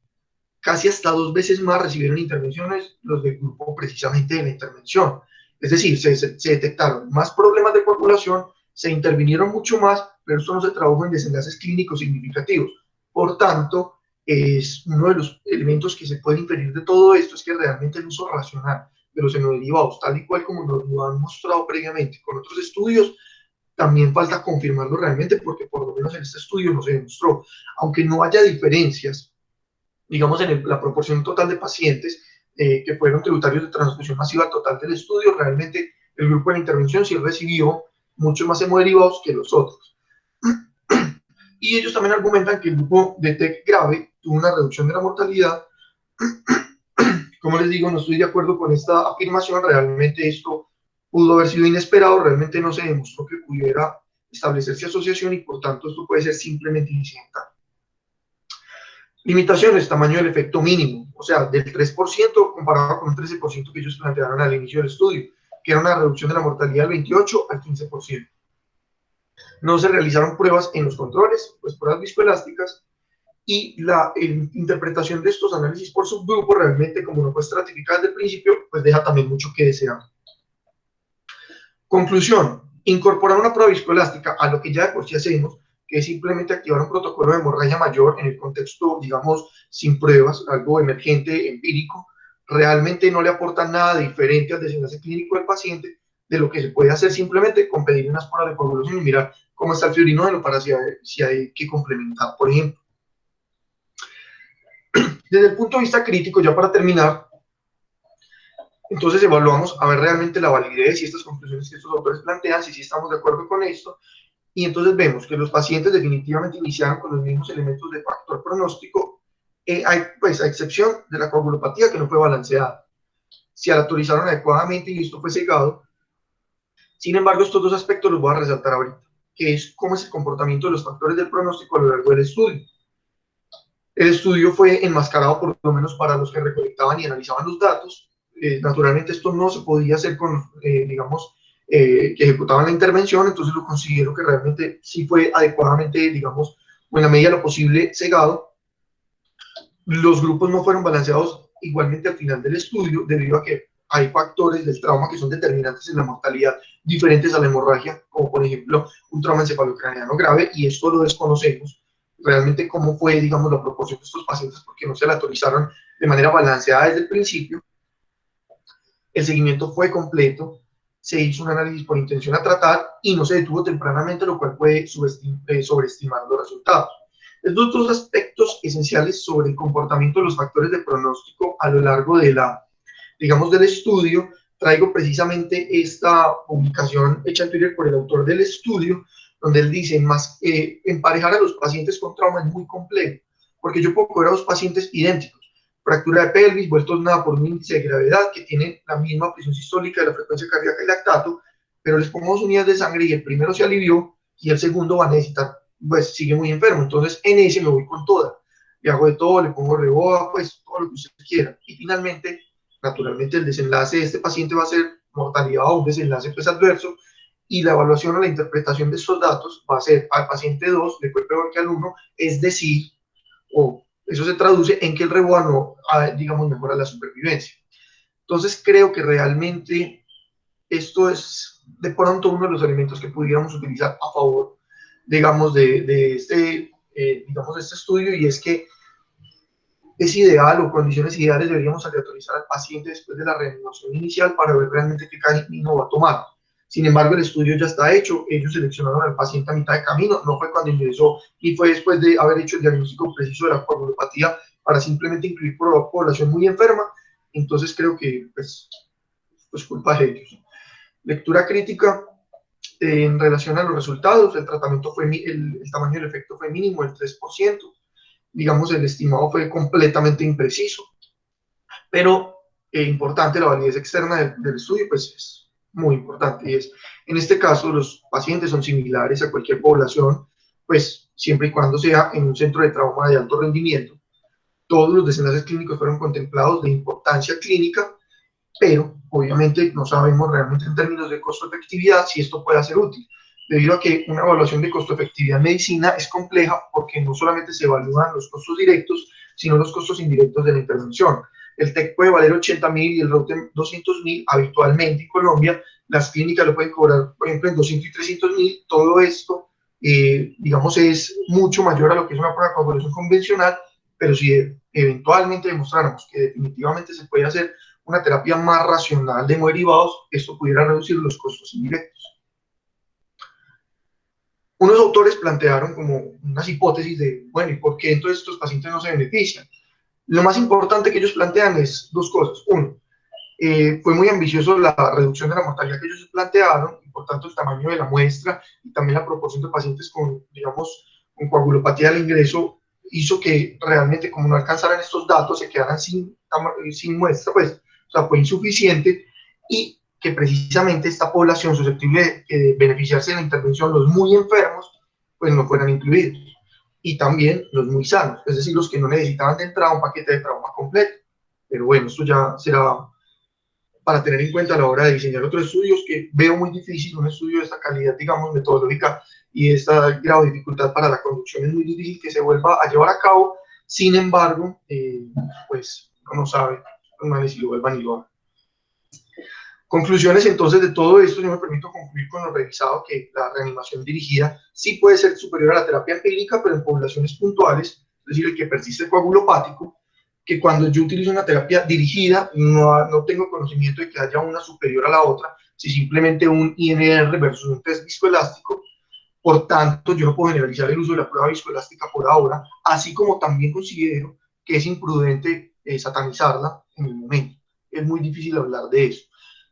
casi hasta 2 veces más recibieron intervenciones los del grupo precisamente de la intervención. Es decir, se detectaron más problemas de coagulación, se intervinieron mucho más, pero esto no se tradujo en desenlaces clínicos significativos. Por tanto, es uno de los elementos que se puede inferir de todo esto es que realmente el uso racional de los hemoderivados, tal y cual como nos lo han mostrado previamente con otros estudios, también falta confirmarlo realmente porque por lo menos en este estudio no se demostró. Aunque no haya diferencias, digamos, en la proporción total de pacientes que fueron tributarios de transfusión masiva total del estudio, realmente el grupo de intervención sí recibió mucho más hemoderivados que los otros. Y ellos también argumentan que el grupo de TEC grave tuvo una reducción de la mortalidad. Como les digo, no estoy de acuerdo con esta afirmación, realmente esto pudo haber sido inesperado, realmente no se demostró que pudiera establecerse asociación y por tanto esto puede ser simplemente incidental. Limitaciones, tamaño del efecto mínimo, o sea, del 3% comparado con un 13% que ellos plantearon al inicio del estudio, que era una reducción de la mortalidad del 28 al 15%. No se realizaron pruebas en los controles, pues pruebas viscoelásticas, y la interpretación de estos análisis por subgrupo realmente, como no fue estratificada desde el principio, pues deja también mucho que desear. Conclusión, incorporar una prueba viscoelástica a lo que ya de por sí hacemos, que es simplemente activar un protocolo de hemorragia mayor en el contexto, digamos, sin pruebas, algo emergente, empírico, realmente no le aporta nada diferente al desenlace clínico del paciente de lo que se puede hacer simplemente con pedir unas pruebas de coagulación y mirar cómo está el fibrinógeno para si hay que complementar, por ejemplo. Desde el punto de vista crítico, ya para terminar, entonces evaluamos a ver realmente la validez y estas conclusiones que estos autores plantean, si sí estamos de acuerdo con esto, y entonces vemos que los pacientes definitivamente iniciaron con los mismos elementos de factor pronóstico, pues a excepción de la coagulopatía que no fue balanceada. Se aleatorizaron adecuadamente y esto fue cegado. Sin embargo, estos 2 aspectos los voy a resaltar ahorita, que es cómo es el comportamiento de los factores del pronóstico a lo largo del estudio. El estudio fue enmascarado por lo menos para los que recolectaban y analizaban los datos. Naturalmente esto no se podía hacer con, digamos, que ejecutaban la intervención, entonces lo considero que realmente sí fue adecuadamente, digamos, o en la medida de lo posible, cegado. Los grupos no fueron balanceados igualmente al final del estudio, debido a que hay factores del trauma que son determinantes en la mortalidad, diferentes a la hemorragia, como por ejemplo un trauma encefalocraneano grave, y esto lo desconocemos realmente cómo fue, digamos, la proporción de estos pacientes, porque no se aleatorizaron de manera balanceada desde el principio. El seguimiento fue completo, se hizo un análisis por intención a tratar y no se detuvo tempranamente, lo cual puede sobreestimar los resultados. Estos 2 aspectos esenciales sobre el comportamiento de los factores de pronóstico a lo largo de digamos, del estudio, traigo precisamente esta publicación hecha en Twitter por el autor del estudio, donde él dice, más emparejar a los pacientes con trauma es muy complejo, porque yo puedo coger a dos pacientes idénticos, fractura de pelvis, vueltos nada por un índice de gravedad, que tienen la misma presión sistólica de la frecuencia cardíaca y lactato, pero les pongo 2 unidades de sangre y el primero se alivió y el segundo va a necesitar, pues sigue muy enfermo, entonces en ese me voy con toda, le hago de todo, le pongo reboa, pues todo lo que usted quiera, y finalmente, naturalmente el desenlace de este paciente va a ser mortalidad o un desenlace pues adverso, y la evaluación o la interpretación de estos datos va a ser al paciente 2 le fue peor que al 1, es decir, o eso se traduce en que el reboa no, digamos, mejora la supervivencia. Entonces creo que realmente esto es de pronto uno de los elementos que pudiéramos utilizar a favor, digamos, digamos, de este estudio, y es que es ideal o condiciones ideales deberíamos aleatorizar al paciente después de la reanimación inicial para ver realmente qué camino va a tomar. Sin embargo, el estudio ya está hecho, ellos seleccionaron al paciente a mitad de camino, no fue cuando ingresó y fue después de haber hecho el diagnóstico preciso de la coagulopatía para simplemente incluir población muy enferma. Entonces creo que pues culpa de ellos. Lectura crítica en relación a los resultados, el tratamiento fue, el tamaño del efecto fue mínimo, el 3%, digamos el estimado fue completamente impreciso, pero importante, la validez externa del estudio pues es muy importante, y es, en este caso los pacientes son similares a cualquier población, pues siempre y cuando sea en un centro de trauma de alto rendimiento. Todos los desenlaces clínicos fueron contemplados de importancia clínica, pero obviamente no sabemos realmente en términos de costo-efectividad si esto puede ser útil, debido a que una evaluación de costo-efectividad en medicina es compleja porque no solamente se evalúan los costos directos, sino los costos indirectos de la intervención. El TEC puede valer 80.000 y el ROTEM 200.000 habitualmente en Colombia, las clínicas lo pueden cobrar, por ejemplo, en 200 y 300.000, todo esto, digamos, es mucho mayor a lo que es una prueba de coagulación convencional, pero si eventualmente demostráramos que definitivamente se puede hacer una terapia más racional de derivados, esto pudiera reducir los costos indirectos. Unos autores plantearon como unas hipótesis de, bueno, ¿y por qué entonces estos pacientes no se benefician? Lo más importante que ellos plantean es dos cosas. Uno, fue muy ambicioso la reducción de la mortalidad que ellos plantearon, y por tanto el tamaño de la muestra y también la proporción de pacientes con, digamos, con coagulopatía al ingreso hizo que realmente, como no alcanzaran estos datos, se quedaran sin muestra, pues, o sea, fue insuficiente, y que precisamente esta población susceptible de beneficiarse de la intervención, los muy enfermos, pues no fueran incluidos, y también los muy sanos, es decir, los que no necesitaban de entrada un paquete de trauma completo. Pero bueno, esto ya será para tener en cuenta a la hora de diseñar otros estudios, que veo muy difícil. Un estudio de esta calidad, digamos, metodológica, y esta grado de dificultad para la conducción es muy difícil que se vuelva a llevar a cabo. Sin embargo, pues uno sabe, no si lo vuelvan y lo hagan. Conclusiones entonces de todo esto, yo me permito concluir con lo revisado, que la reanimación dirigida sí puede ser superior a la terapia empírica, pero en poblaciones puntuales, es decir, el que persiste el coagulopático, que cuando yo utilizo una terapia dirigida no tengo conocimiento de que haya una superior a la otra, si simplemente un INR versus un test viscoelástico. Por tanto, yo no puedo generalizar el uso de la prueba viscoelástica por ahora, así como también considero que es imprudente satanizarla en el momento. Es muy difícil hablar de eso.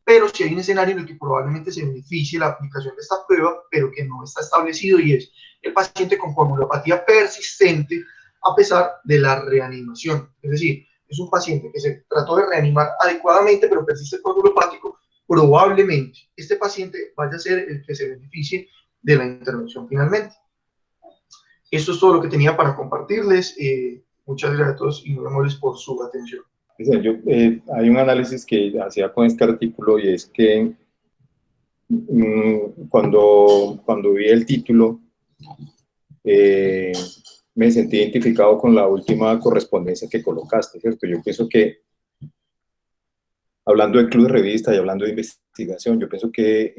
Pero si hay un escenario en el que probablemente se beneficie la aplicación de esta prueba, pero que no está establecido, y es el paciente con coagulopatía persistente a pesar de la reanimación. Es decir, es un paciente que se trató de reanimar adecuadamente, pero persiste el coagulopático, probablemente este paciente vaya a ser el que se beneficie de la intervención finalmente. Esto es todo lo que tenía para compartirles. Muchas gracias a todos y muy amables por su atención. Hay un análisis que hacía con este artículo, y es que cuando vi el título, me sentí identificado con la última correspondencia que colocaste, ¿cierto? Yo pienso que, hablando de Club de Revista y hablando de investigación, yo pienso que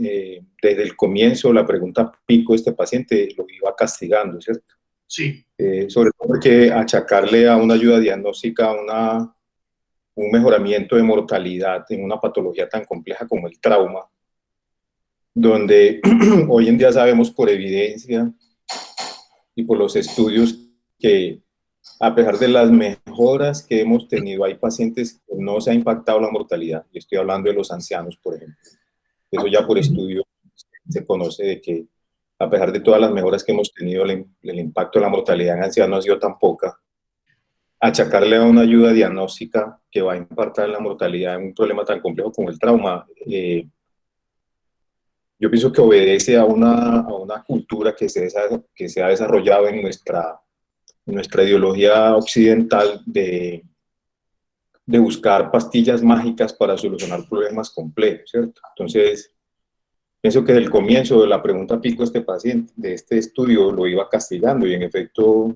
desde el comienzo la pregunta pico de este paciente lo iba castigando, ¿cierto? Sí. Sobre todo porque achacarle a una ayuda diagnóstica un mejoramiento de mortalidad en una patología tan compleja como el trauma, donde hoy en día sabemos por evidencia y por los estudios que, a pesar de las mejoras que hemos tenido, hay pacientes que no se ha impactado la mortalidad. Y estoy hablando de los ancianos, por ejemplo. Eso ya por estudio se conoce de que a pesar de todas las mejoras que hemos tenido, el impacto de la mortalidad en ancianos ha sido tan poca. Achacarle a una ayuda diagnóstica que va a impactar la mortalidad en un problema tan complejo como el trauma, yo pienso que obedece a una cultura que se ha desarrollado en nuestra ideología occidental de buscar pastillas mágicas para solucionar problemas complejos, ¿cierto? Entonces, pienso que desde el comienzo de la pregunta pico de este paciente, de este estudio, lo iba castigando y en efecto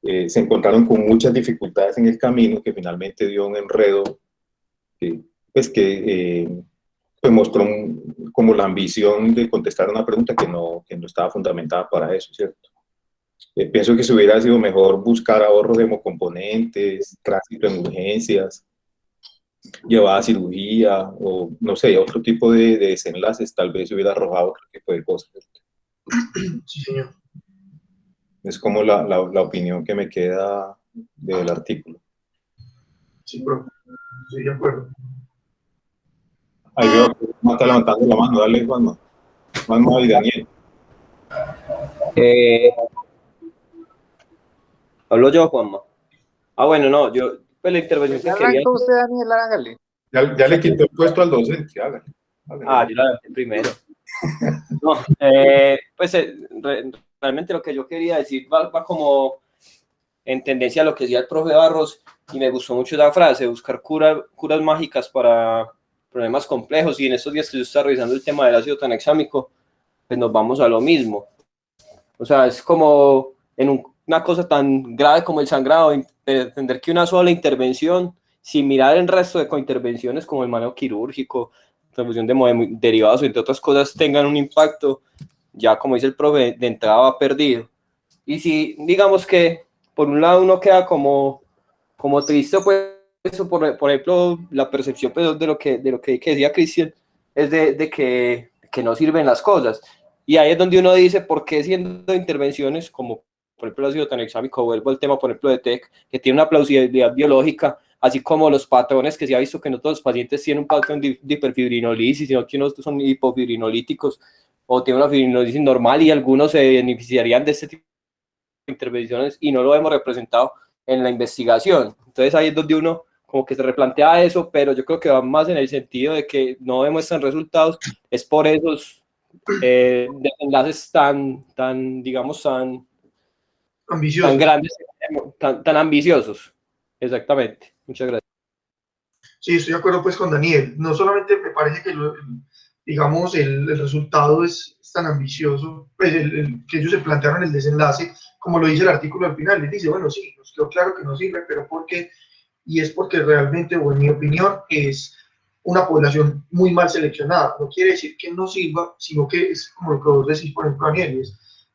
se encontraron con muchas dificultades en el camino que finalmente dio un enredo que, pues pues mostró como la ambición de contestar una pregunta que no estaba fundamentada para eso, ¿cierto? Pienso que se hubiera sido mejor buscar ahorros de hemocomponentes, tránsito en urgencias, llevada a cirugía o no sé, otro tipo de desenlaces, tal vez se hubiera arrojado otro tipo de cosas. Sí, señor. Es como la opinión que me queda del artículo. Sí, bro. Estoy de acuerdo. Ahí veo que Juanma está levantando la mano, dale Juanma. Juanma y Daniel. Hablo yo, Juanma. Ah, bueno, no, yo, pues la intervención Ya que quería... arrancó usted, Daniel, hágale. Ya le quitó el puesto al docente, hágale. Ah, yo la levanté primero. No, pues realmente lo que yo quería decir va como en tendencia a lo que decía el profe Barros, y me gustó mucho la frase, buscar curas mágicas para problemas complejos, y en estos días que yo estaba revisando el tema del ácido tranexámico, pues nos vamos a lo mismo. O sea, es como en una cosa tan grave como el sangrado, entender que una sola intervención, sin mirar el resto de cointervenciones como el manejo quirúrgico, transfusión de derivados, entre otras cosas, tengan un impacto, ya como dice el profe, de entrada va perdido. Y si digamos que por un lado uno queda como triste, pues eso, por ejemplo, la percepción pues, que decía Cristian, es de que no sirven las cosas. Y ahí es donde uno dice, ¿por qué siendo intervenciones como, por ejemplo, el ácido tranexámico, vuelvo al tema, por ejemplo, de TEC, que tiene una plausibilidad biológica, así como los patrones que se ha visto que no todos los pacientes tienen un patrón de hiperfibrinolisis, sino que unos son hipofibrinolíticos o tienen una fibrinolisis normal y algunos se beneficiarían de este tipo de intervenciones y no lo hemos representado en la investigación. Entonces ahí es donde uno como que se replantea eso, pero yo creo que va más en el sentido de que no demuestran resultados, es por esos desenlaces digamos, Ambicioso. tan grandes, tan ambiciosos. Exactamente. Muchas gracias. Sí, estoy de acuerdo pues con Daniel. No solamente me parece que, digamos, el resultado es tan ambicioso, pues que ellos se plantearon el desenlace, como lo dice el artículo al final, les dice, bueno, sí, nos quedó claro que no sirve, pero ¿por qué? Y es porque realmente, o en mi opinión, es una población muy mal seleccionada. No quiere decir que no sirva, sino que es como lo que vos decís, por ejemplo, Daniel,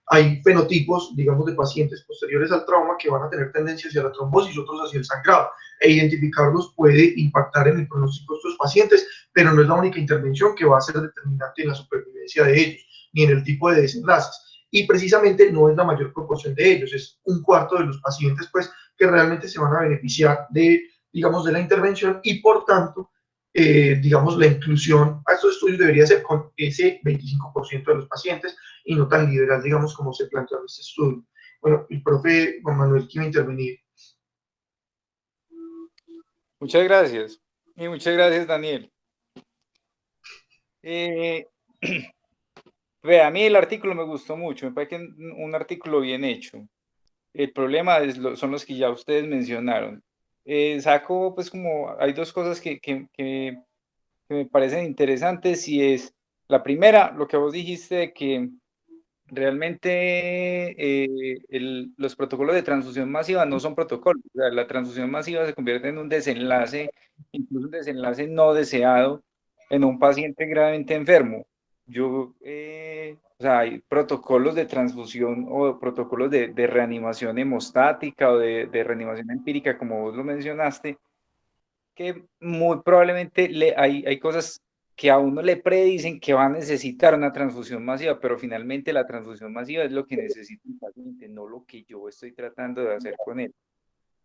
hay fenotipos, digamos, de pacientes posteriores al trauma que van a tener tendencia hacia la trombosis, otros hacia el sangrado, e identificarlos puede impactar en el pronóstico de estos pacientes, pero no es la única intervención que va a ser determinante en la supervivencia de ellos, ni en el tipo de desenlaces. Y precisamente no es la mayor proporción de ellos, es un cuarto de los pacientes, pues, que realmente se van a beneficiar de, digamos, de la intervención y por tanto, digamos, la inclusión a estos estudios debería ser con ese 25% de los pacientes y no tan liberal, digamos, como se planteó en este estudio. Bueno, el profe Juan Manuel quiere intervenir. Muchas gracias. Y muchas gracias, Daniel. A mí el artículo me gustó mucho, me parece que es un artículo bien hecho. El problema son los que ya ustedes mencionaron. Saco, pues como hay dos cosas que me parecen interesantes y es, la primera, lo que vos dijiste de que realmente los protocolos de transfusión masiva no son protocolos. O sea, la transfusión masiva se convierte en un desenlace, incluso un desenlace no deseado en un paciente gravemente enfermo. O sea, hay protocolos de transfusión o protocolos de reanimación hemostática o de reanimación empírica, como vos lo mencionaste, que muy probablemente hay cosas que a uno le predicen que va a necesitar una transfusión masiva, pero finalmente la transfusión masiva es lo que necesita el paciente, no lo que yo estoy tratando de hacer con él.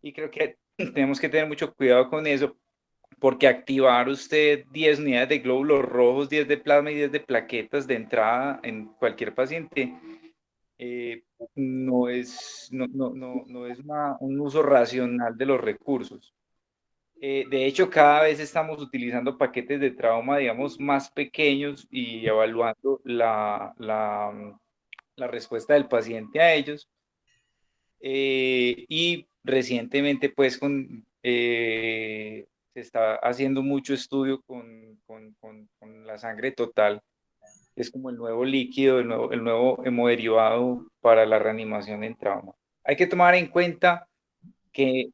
Y creo que tenemos que tener mucho cuidado con eso, porque activar usted 10 unidades de glóbulos rojos, 10 de plasma y 10 de plaquetas de entrada en cualquier paciente no es un uso racional de los recursos. De hecho, cada vez estamos utilizando paquetes de trauma, digamos, más pequeños y evaluando la respuesta del paciente a ellos. Y recientemente, pues, se está haciendo mucho estudio con la sangre total. Es como el nuevo líquido, el nuevo hemoderivado para la reanimación en trauma. Hay que tomar en cuenta que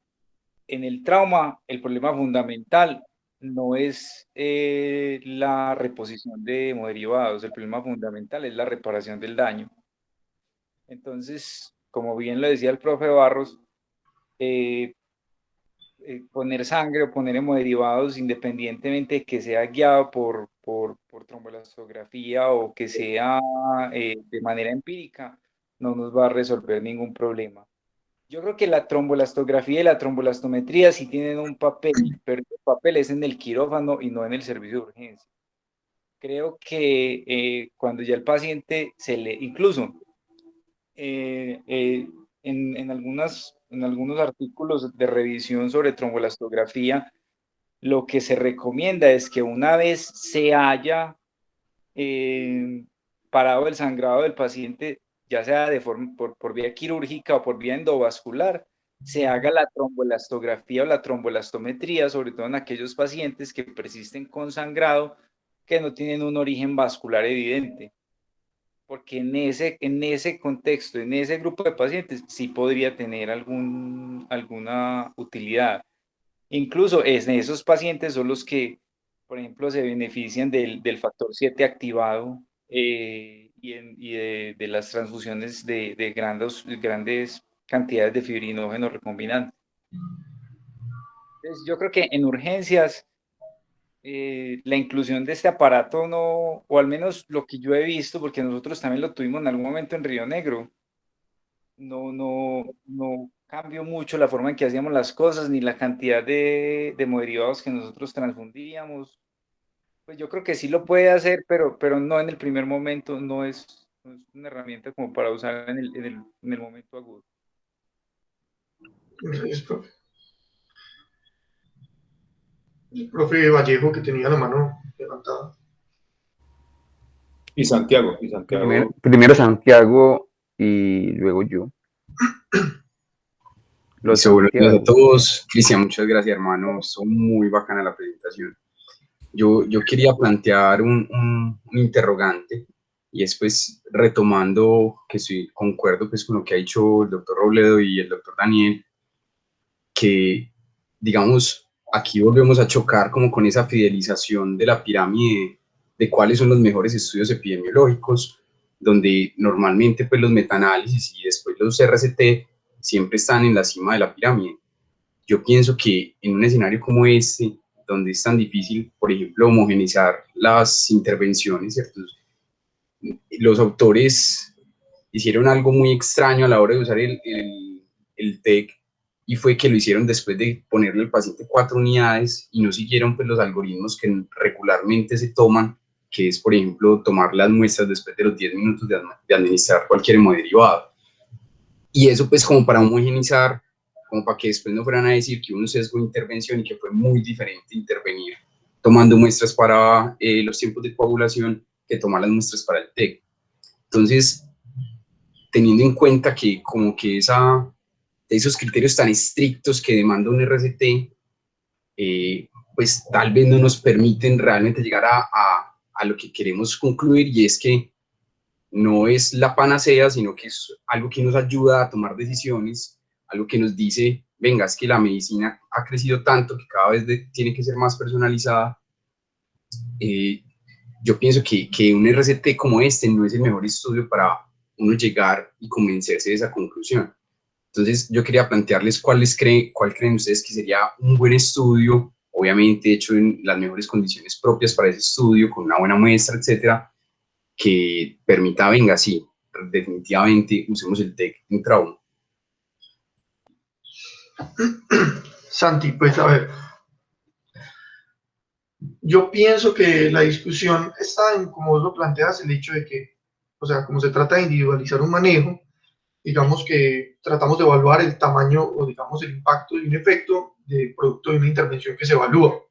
en el trauma el problema fundamental no es la reposición de hemoderivados, el problema fundamental es la reparación del daño. Entonces, como bien lo decía el profe Barros, poner sangre o poner hemoderivados, independientemente de que sea guiado por tromboelastografía o que sea de manera empírica, no nos va a resolver ningún problema. Yo creo que la tromboelastografía y la tromboelastometría sí tienen un papel, pero el papel es en el quirófano y no en el servicio de urgencia. Creo que cuando ya el paciente incluso en algunos artículos de revisión sobre tromboelastografía, lo que se recomienda es que una vez se haya parado el sangrado del paciente, ya sea por vía quirúrgica o por vía endovascular, se haga la tromboelastografía o la tromboelastometría, sobre todo en aquellos pacientes que persisten con sangrado que no tienen un origen vascular evidente. Porque en ese contexto, en ese grupo de pacientes, sí podría tener alguna utilidad. Incluso esos pacientes son los que, por ejemplo, se benefician del factor 7 activado y de las transfusiones de grandes cantidades de fibrinógeno recombinante. Entonces, yo creo que en urgencias la inclusión de este aparato no, o al menos lo que yo he visto, porque nosotros también lo tuvimos en algún momento en Río Negro, no cambió mucho la forma en que hacíamos las cosas, ni la cantidad de hemoderivados que nosotros transfundíamos. Pues yo creo que sí lo puede hacer, pero no en el primer momento, no es una herramienta como para usar en el momento agudo. Gracias, profe. El profe Vallejo, que tenía la mano levantada. Y Santiago. Primero Santiago y luego yo. Buenos días a todos. Cristian, muchas gracias, hermano. Estuvo muy bacana la presentación. Yo quería plantear un interrogante, y es pues retomando que concuerdo pues con lo que ha dicho el doctor Robledo y el doctor Daniel, que digamos aquí volvemos a chocar como con esa fidelización de la pirámide de cuáles son los mejores estudios epidemiológicos, donde normalmente pues los metaanálisis y después los RCT siempre están en la cima de la pirámide. Yo pienso que en un escenario como este, donde es tan difícil, por ejemplo, homogeneizar las intervenciones, ¿cierto? Los autores hicieron algo muy extraño a la hora de usar el TEC, y fue que lo hicieron después de ponerle al paciente 4 unidades y no siguieron pues los algoritmos que regularmente se toman, que es, por ejemplo, tomar las muestras después de los 10 minutos de administrar cualquier hemoderivado. Y eso pues como para homogenizar, como para que después no fueran a decir que hubo un sesgo de intervención y que fue muy diferente intervenir tomando muestras para los tiempos de coagulación que tomar las muestras para el TEC. Entonces, teniendo en cuenta que como que esos criterios tan estrictos que demanda un RCT, pues tal vez no nos permiten realmente llegar a lo que queremos concluir, y es que no es la panacea, sino que es algo que nos ayuda a tomar decisiones, algo que nos dice, venga, es que la medicina ha crecido tanto que cada vez tiene que ser más personalizada. Yo pienso que un RCT como este no es el mejor estudio para uno llegar y convencerse de esa conclusión. Entonces yo quería plantearles cuál creen ustedes que sería un buen estudio, obviamente hecho en las mejores condiciones propias para ese estudio, con una buena muestra, etcétera, que permita, venga, sí, definitivamente usemos el TEC en trauma. Santi, pues a ver, Yo pienso que la discusión está en, como vos lo planteas, el hecho de que, o sea, como se trata de individualizar un manejo, digamos que tratamos de evaluar el tamaño o, digamos, el impacto de un efecto de producto de una intervención que se evalúa.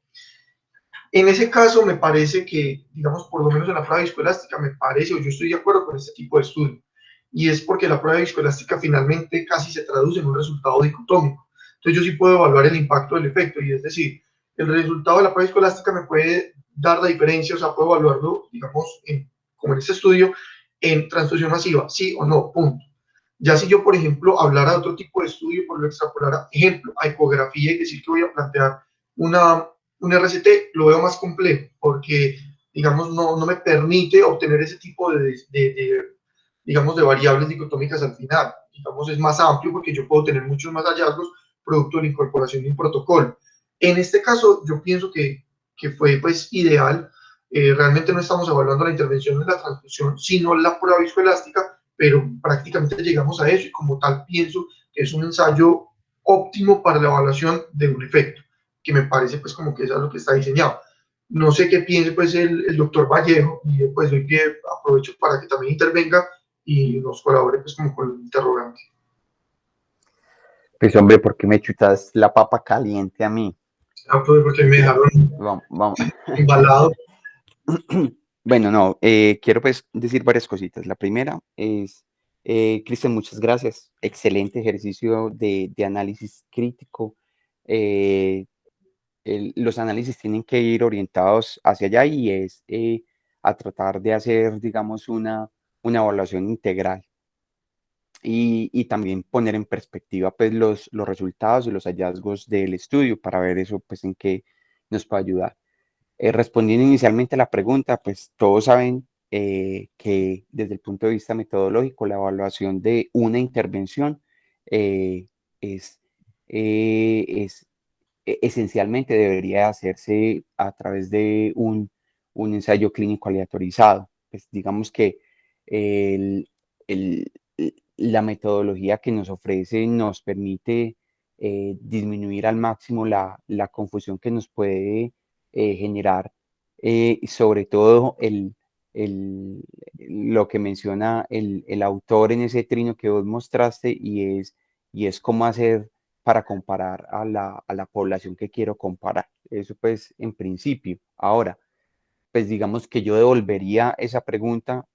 En ese caso, me parece que, digamos, por lo menos en la prueba viscoelástica, me parece, o yo estoy de acuerdo con este tipo de estudio, y es porque la prueba viscoelástica finalmente casi se traduce en un resultado dicotómico. Entonces, yo sí puedo evaluar el impacto del efecto, y es decir, el resultado de la prueba viscoelástica me puede dar la diferencia, o sea, puedo evaluarlo, digamos, como en este estudio, en transfusión masiva, sí o no, punto. Ya si yo, por ejemplo, hablara de otro tipo de estudio, por lo extrapolara, ejemplo, a ecografía, y decir que voy a plantear una, un RCT, lo veo más complejo, porque, digamos, no me permite obtener ese tipo digamos, de variables dicotómicas al final. Digamos, es más amplio porque yo puedo tener muchos más hallazgos producto de la incorporación de un protocolo. En este caso, yo pienso que fue, pues, ideal. Realmente no estamos evaluando la intervención de la transfusión, sino la prueba viscoelástica, pero prácticamente llegamos a eso y como tal pienso que es un ensayo óptimo para la evaluación de un efecto, que me parece pues como que eso es lo que está diseñado. No sé qué piense pues el doctor Vallejo y pues doy pie, aprovecho para que también intervenga y nos colabore pues como con el interrogante. Pues hombre, ¿por qué me chutas la papa caliente a mí? Pues porque me Mentiras. dejaron Vamos, vamos. embalado. Bueno, no, quiero pues decir varias cositas. La primera es, Cristian, muchas gracias. Excelente ejercicio de análisis crítico. Eh, los análisis tienen que ir orientados hacia allá y es a tratar de hacer, digamos, una evaluación integral y también poner en perspectiva pues los resultados y los hallazgos del estudio para ver eso pues en qué nos puede ayudar. Respondiendo inicialmente a la pregunta, pues todos saben que desde el punto de vista metodológico, la evaluación de una intervención eh, es, es esencialmente debería hacerse a través de un ensayo clínico aleatorizado. Pues digamos que el, el, la metodología que nos ofrece nos permite disminuir al máximo la confusión que nos puede generar, sobre todo lo que menciona el autor en ese trino que vos mostraste y es cómo hacer para comparar a la población que quiero comparar. Eso pues en principio. Ahora, pues digamos que yo devolvería esa pregunta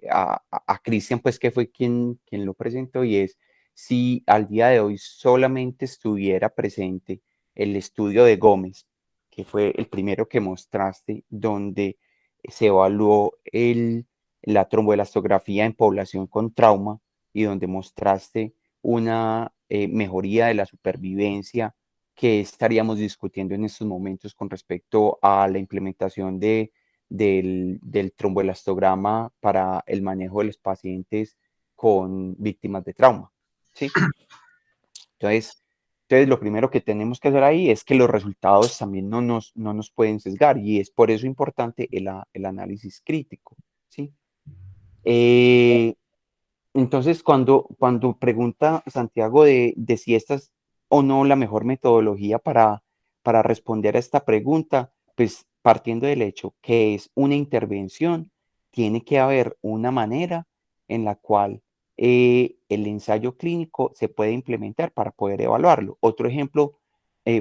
a Cristian, pues que fue quien lo presentó, y es si al día de hoy solamente estuviera presente el estudio de Gómez, que fue el primero que mostraste, donde se evaluó la tromboelastografía en población con trauma y donde mostraste una mejoría de la supervivencia que estaríamos discutiendo en estos momentos con respecto a la implementación del tromboelastograma para el manejo de los pacientes con víctimas de trauma. ¿Sí? Entonces, lo primero que tenemos que hacer ahí es que los resultados también no nos pueden sesgar y es por eso importante el análisis crítico. ¿Sí? Eh, entonces, cuando pregunta Santiago de si esta es o no la mejor metodología para responder a esta pregunta, pues partiendo del hecho que es una intervención, tiene que haber una manera en la cual el ensayo clínico se puede implementar para poder evaluarlo. Otro ejemplo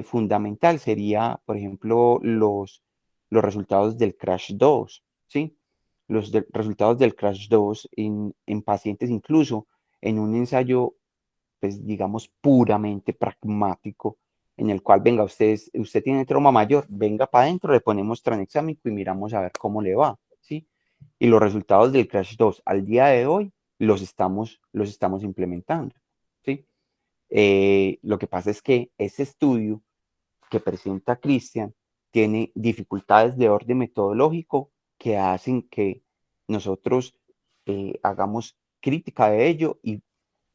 fundamental sería, por ejemplo, los resultados del CRASH 2, ¿sí? Resultados del CRASH 2 en pacientes, incluso en un ensayo, pues digamos, puramente pragmático, en el cual, venga, usted tiene trauma mayor, venga para adentro, le ponemos tranexámico y miramos a ver cómo le va, ¿sí? Y los resultados del CRASH 2 al día de hoy los estamos implementando, ¿sí? Lo que pasa es que ese estudio que presenta Cristian tiene dificultades de orden metodológico que hacen que nosotros hagamos crítica de ello y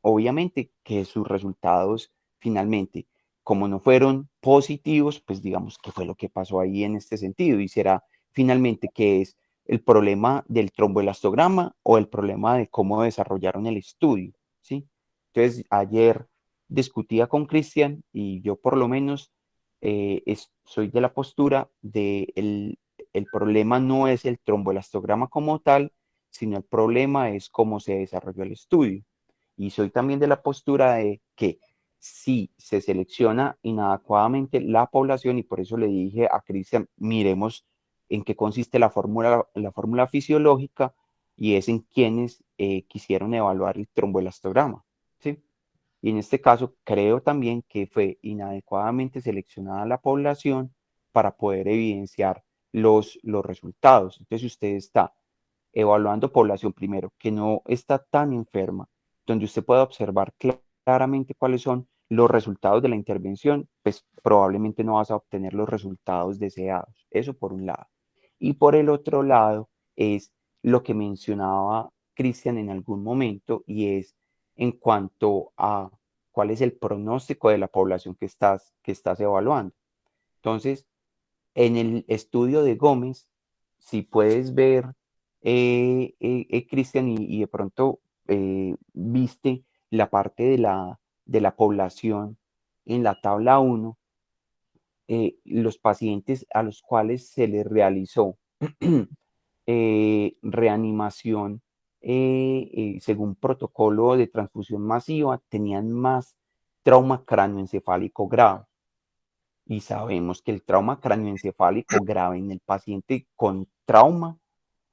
obviamente que sus resultados finalmente, como no fueron positivos, pues digamos que fue lo que pasó ahí en este sentido y será finalmente que es el problema del tromboelastograma o el problema de cómo desarrollaron el estudio, ¿sí? Entonces, ayer discutía con Cristian y yo por lo menos soy de la postura de el problema no es el tromboelastograma como tal, sino el problema es cómo se desarrolló el estudio. Y soy también de la postura de que si se selecciona inadecuadamente la población, y por eso le dije a Cristian, miremos en qué consiste la fórmula fisiológica, y es en quienes quisieron evaluar el tromboelastograma, ¿sí? Y en este caso creo también que fue inadecuadamente seleccionada la población para poder evidenciar los resultados. Entonces, si usted está evaluando población primero que no está tan enferma, donde usted pueda observar claramente cuáles son los resultados de la intervención, pues probablemente no vas a obtener los resultados deseados. Eso por un lado. Y por el otro lado es lo que mencionaba Cristian en algún momento, y es en cuanto a cuál es el pronóstico de la población que estás evaluando. Entonces, en el estudio de Gómez, si puedes ver, Cristian, y de pronto viste la parte de la población en la tabla 1, los pacientes a los cuales se les realizó reanimación según protocolo de transfusión masiva tenían más trauma cráneoencefálico grave. Y sabemos que el trauma cráneoencefálico grave en el paciente con trauma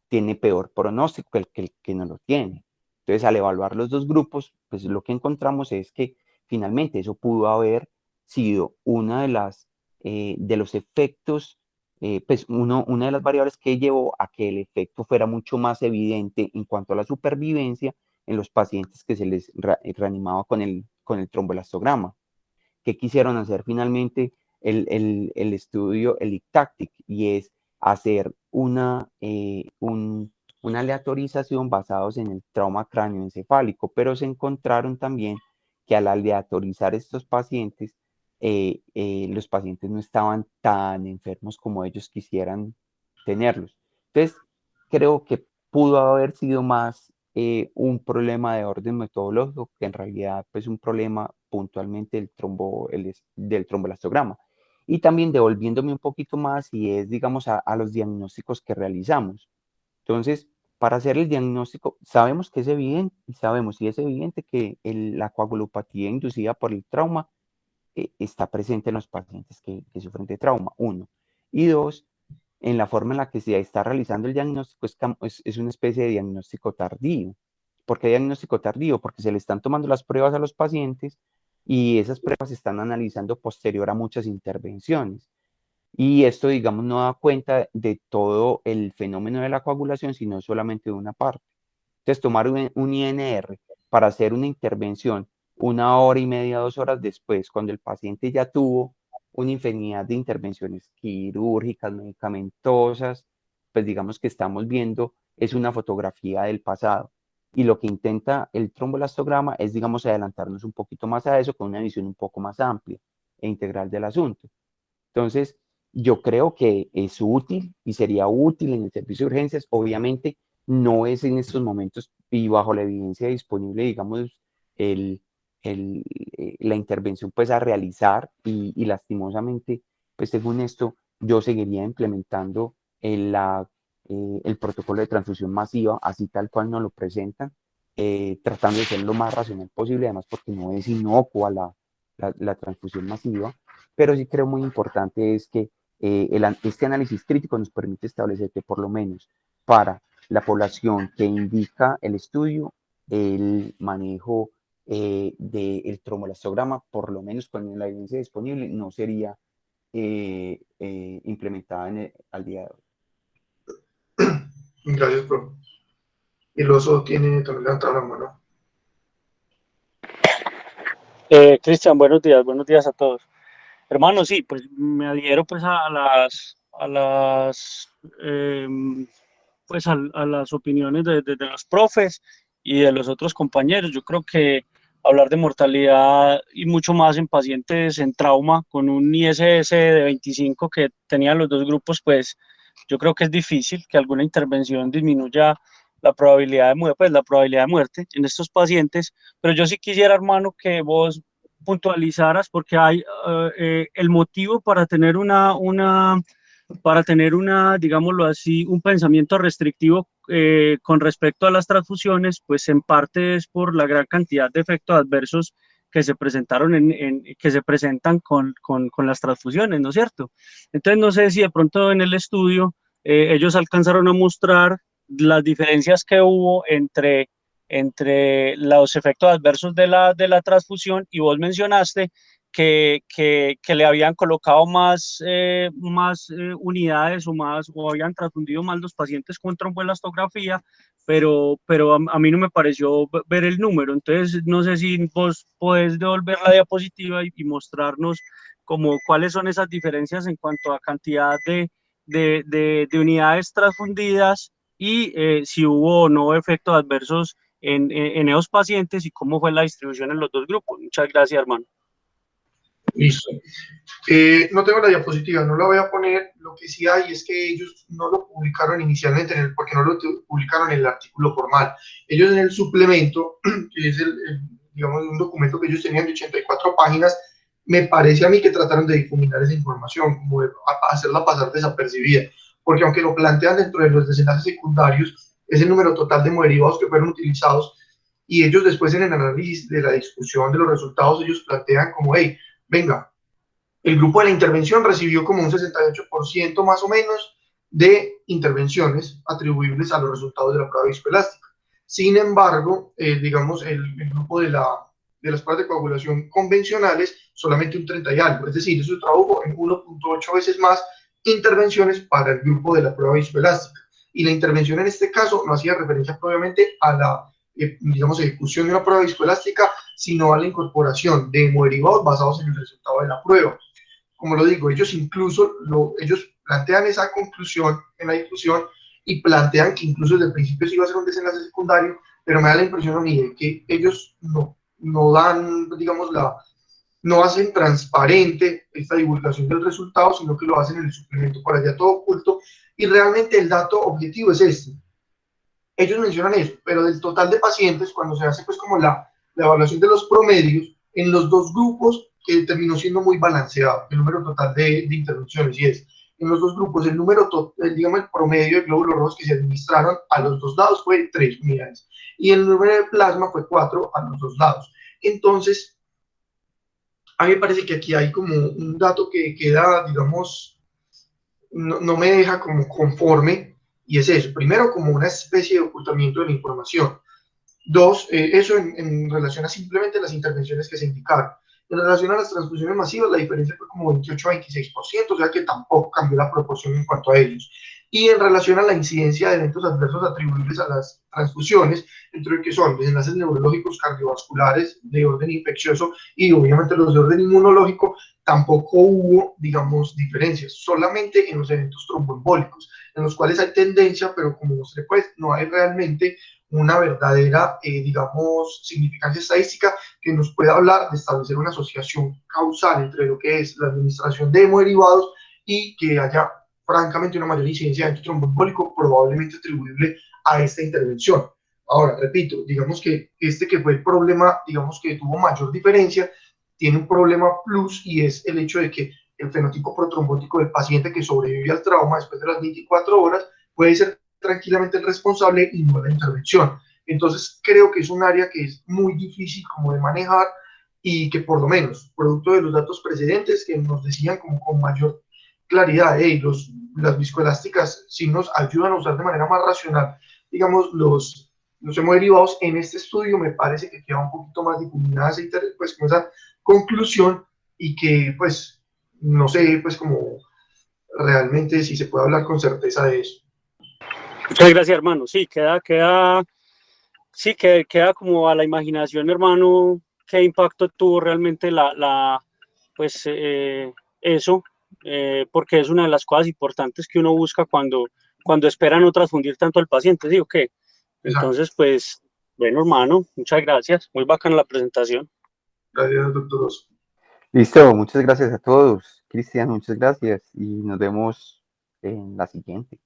tiene peor pronóstico que el que no lo tiene. Entonces, al evaluar los dos grupos, pues lo que encontramos es que finalmente eso pudo haber sido una de los efectos, pues una de las variables que llevó a que el efecto fuera mucho más evidente en cuanto a la supervivencia en los pacientes que se les reanimaba con el tromboelastograma. ¿Qué quisieron hacer finalmente el estudio, el ICTACTIC? Y es hacer una aleatorización basados en el trauma cráneoencefálico, pero se encontraron también que al aleatorizar estos pacientes, los pacientes no estaban tan enfermos como ellos quisieran tenerlos. Entonces, creo que pudo haber sido más un problema de orden metodológico que en realidad pues un problema puntualmente del tromboelastograma. Y también devolviéndome un poquito más, y es, digamos, a los diagnósticos que realizamos. Entonces, para hacer el diagnóstico, sabemos que es evidente, y sabemos y es evidente que la coagulopatía inducida por el trauma está presente en los pacientes que sufren de trauma, uno. Y dos, en la forma en la que se está realizando el diagnóstico es una especie de diagnóstico tardío. ¿Por qué diagnóstico tardío? Porque se le están tomando las pruebas a los pacientes y esas pruebas se están analizando posterior a muchas intervenciones. Y esto, digamos, no da cuenta de todo el fenómeno de la coagulación, sino solamente de una parte. Entonces, tomar un INR para hacer una intervención 1 hora y media, 2 horas después, cuando el paciente ya tuvo una infinidad de intervenciones quirúrgicas, medicamentosas, pues digamos que estamos viendo es una fotografía del pasado. Y lo que intenta el tromboelastograma es, digamos, adelantarnos un poquito más a eso con una visión un poco más amplia e integral del asunto. Entonces, yo creo que es útil y sería útil en el servicio de urgencias. Obviamente, no es en estos momentos y bajo la evidencia disponible, digamos, la intervención pues a realizar, y lastimosamente, pues según esto, yo seguiría implementando el protocolo de transfusión masiva, así tal cual nos lo presentan, tratando de ser lo más racional posible, además porque no es inocua la transfusión masiva, pero sí creo muy importante es que este análisis crítico nos permite establecer que por lo menos para la población que indica el estudio, el manejo del tromboelastograma, por lo menos con la evidencia disponible, no sería implementada al día de hoy. Gracias, profe. Y el oso tiene también levantado la mano. Cristian, buenos días a todos. Hermano, sí, pues me adhiero pues a las opiniones de los profes y de los otros compañeros. Yo creo que hablar de mortalidad y mucho más en pacientes en trauma con un ISS de 25 que tenían los dos grupos, pues yo creo que es difícil que alguna intervención disminuya la probabilidad de muerte en estos pacientes. Pero yo sí quisiera, hermano, que vos puntualizaras, porque hay el motivo para tener digámoslo así, un pensamiento restrictivo con respecto a las transfusiones, pues en parte es por la gran cantidad de efectos adversos que se presentaron que se presentan con las transfusiones, ¿no es cierto? Entonces, no sé si de pronto en el estudio ellos alcanzaron a mostrar las diferencias que hubo entre los efectos adversos de la transfusión, y vos mencionaste que le habían colocado más unidades o habían transfundido más los pacientes con tromboelastografía, pero a mí no me pareció ver el número. Entonces, no sé si vos podés devolver la diapositiva y mostrarnos como cuáles son esas diferencias en cuanto a cantidad de unidades transfundidas y si hubo o no efectos adversos en esos pacientes y cómo fue la distribución en los dos grupos. Muchas gracias, hermano. Listo. No tengo la diapositiva, no la voy a poner. Lo que sí hay es que ellos no lo publicaron inicialmente, porque no lo publicaron en el artículo formal. Ellos en el suplemento, que es digamos, un documento que ellos tenían de 84 páginas, me parece a mí que trataron de difuminar esa información, como de hacerla pasar desapercibida, porque aunque lo plantean dentro de los desenlaces secundarios, es el número total de hemoderivados que fueron utilizados, y ellos después en el análisis de la discusión de los resultados, ellos plantean como, hey, venga, el grupo de la intervención recibió como un 68% más o menos de intervenciones atribuibles a los resultados de la prueba viscoelástica. Sin embargo, digamos, el grupo de las pruebas de coagulación convencionales, solamente un 30 y algo, es decir, eso tradujo en 1.8 veces más intervenciones para el grupo de la prueba viscoelástica. Y la intervención en este caso no hacía referencia propiamente a la digamos, ejecución de una prueba viscoelástica, sino a la incorporación de hemoderivados basados en el resultado de la prueba. Como lo digo, ellos incluso ellos plantean esa conclusión en la discusión y plantean que incluso desde el principio sí iba a ser un desenlace secundario, pero me da la impresión a mí de que ellos no dan, digamos, no hacen transparente esta divulgación del resultado, sino que lo hacen en el suplemento por allá todo oculto, y realmente el dato objetivo es este. Ellos mencionan eso, pero del total de pacientes, cuando se hace pues como la evaluación de los promedios, en los dos grupos terminó siendo muy balanceado el número total de intervenciones, y es, en los dos grupos, el número total, digamos, el promedio de glóbulos rojos que se administraron a los dos lados fue 3 unidades, y el número de plasma fue 4 a los dos lados. Entonces, a mí me parece que aquí hay como un dato que queda, digamos, no me deja como conforme, y es eso. Primero, como una especie de ocultamiento de la información. Dos, eso en relación a simplemente las intervenciones que se indicaron. En relación a las transfusiones masivas, la diferencia fue como 28 a 26%, o sea que tampoco cambió la proporción en cuanto a ellos. Y en relación a la incidencia de eventos adversos atribuibles a las transfusiones, entre los que son desenlaces neurológicos, cardiovasculares, de orden infeccioso y obviamente los de orden inmunológico, tampoco hubo, digamos, diferencias, solamente en los eventos tromboembólicos, en los cuales hay tendencia, pero como mostré, pues no hay realmente una verdadera, digamos, significancia estadística que nos pueda hablar de establecer una asociación causal entre lo que es la administración de hemoderivados y que haya, francamente, una mayor incidencia de evento tromboembólico probablemente atribuible a esta intervención. Ahora, repito, digamos que que fue el problema, digamos que tuvo mayor diferencia, tiene un problema plus, y es el hecho de que el fenotipo protrombótico del paciente que sobrevive al trauma después de las 24 horas puede ser tranquilamente el responsable y no la intervención. Entonces creo que es un área que es muy difícil como de manejar, y que por lo menos, producto de los datos precedentes que nos decían como con mayor claridad, las viscoelásticas sí nos ayudan a usar de manera más racional, digamos, los hemoderivados. En este estudio me parece que queda un poquito más difuminada pues, con esa conclusión, y que pues no sé pues como realmente si se puede hablar con certeza de eso. Muchas gracias, hermano. Sí, queda como a la imaginación, hermano, qué impacto tuvo realmente pues eso, porque es una de las cosas importantes que uno busca cuando espera no transfundir tanto al paciente, ¿sí o qué? Entonces, pues, bueno, hermano, muchas gracias. Muy bacana la presentación. Gracias, doctor Oso. Listo, muchas gracias a todos. Cristian, muchas gracias y nos vemos en la siguiente.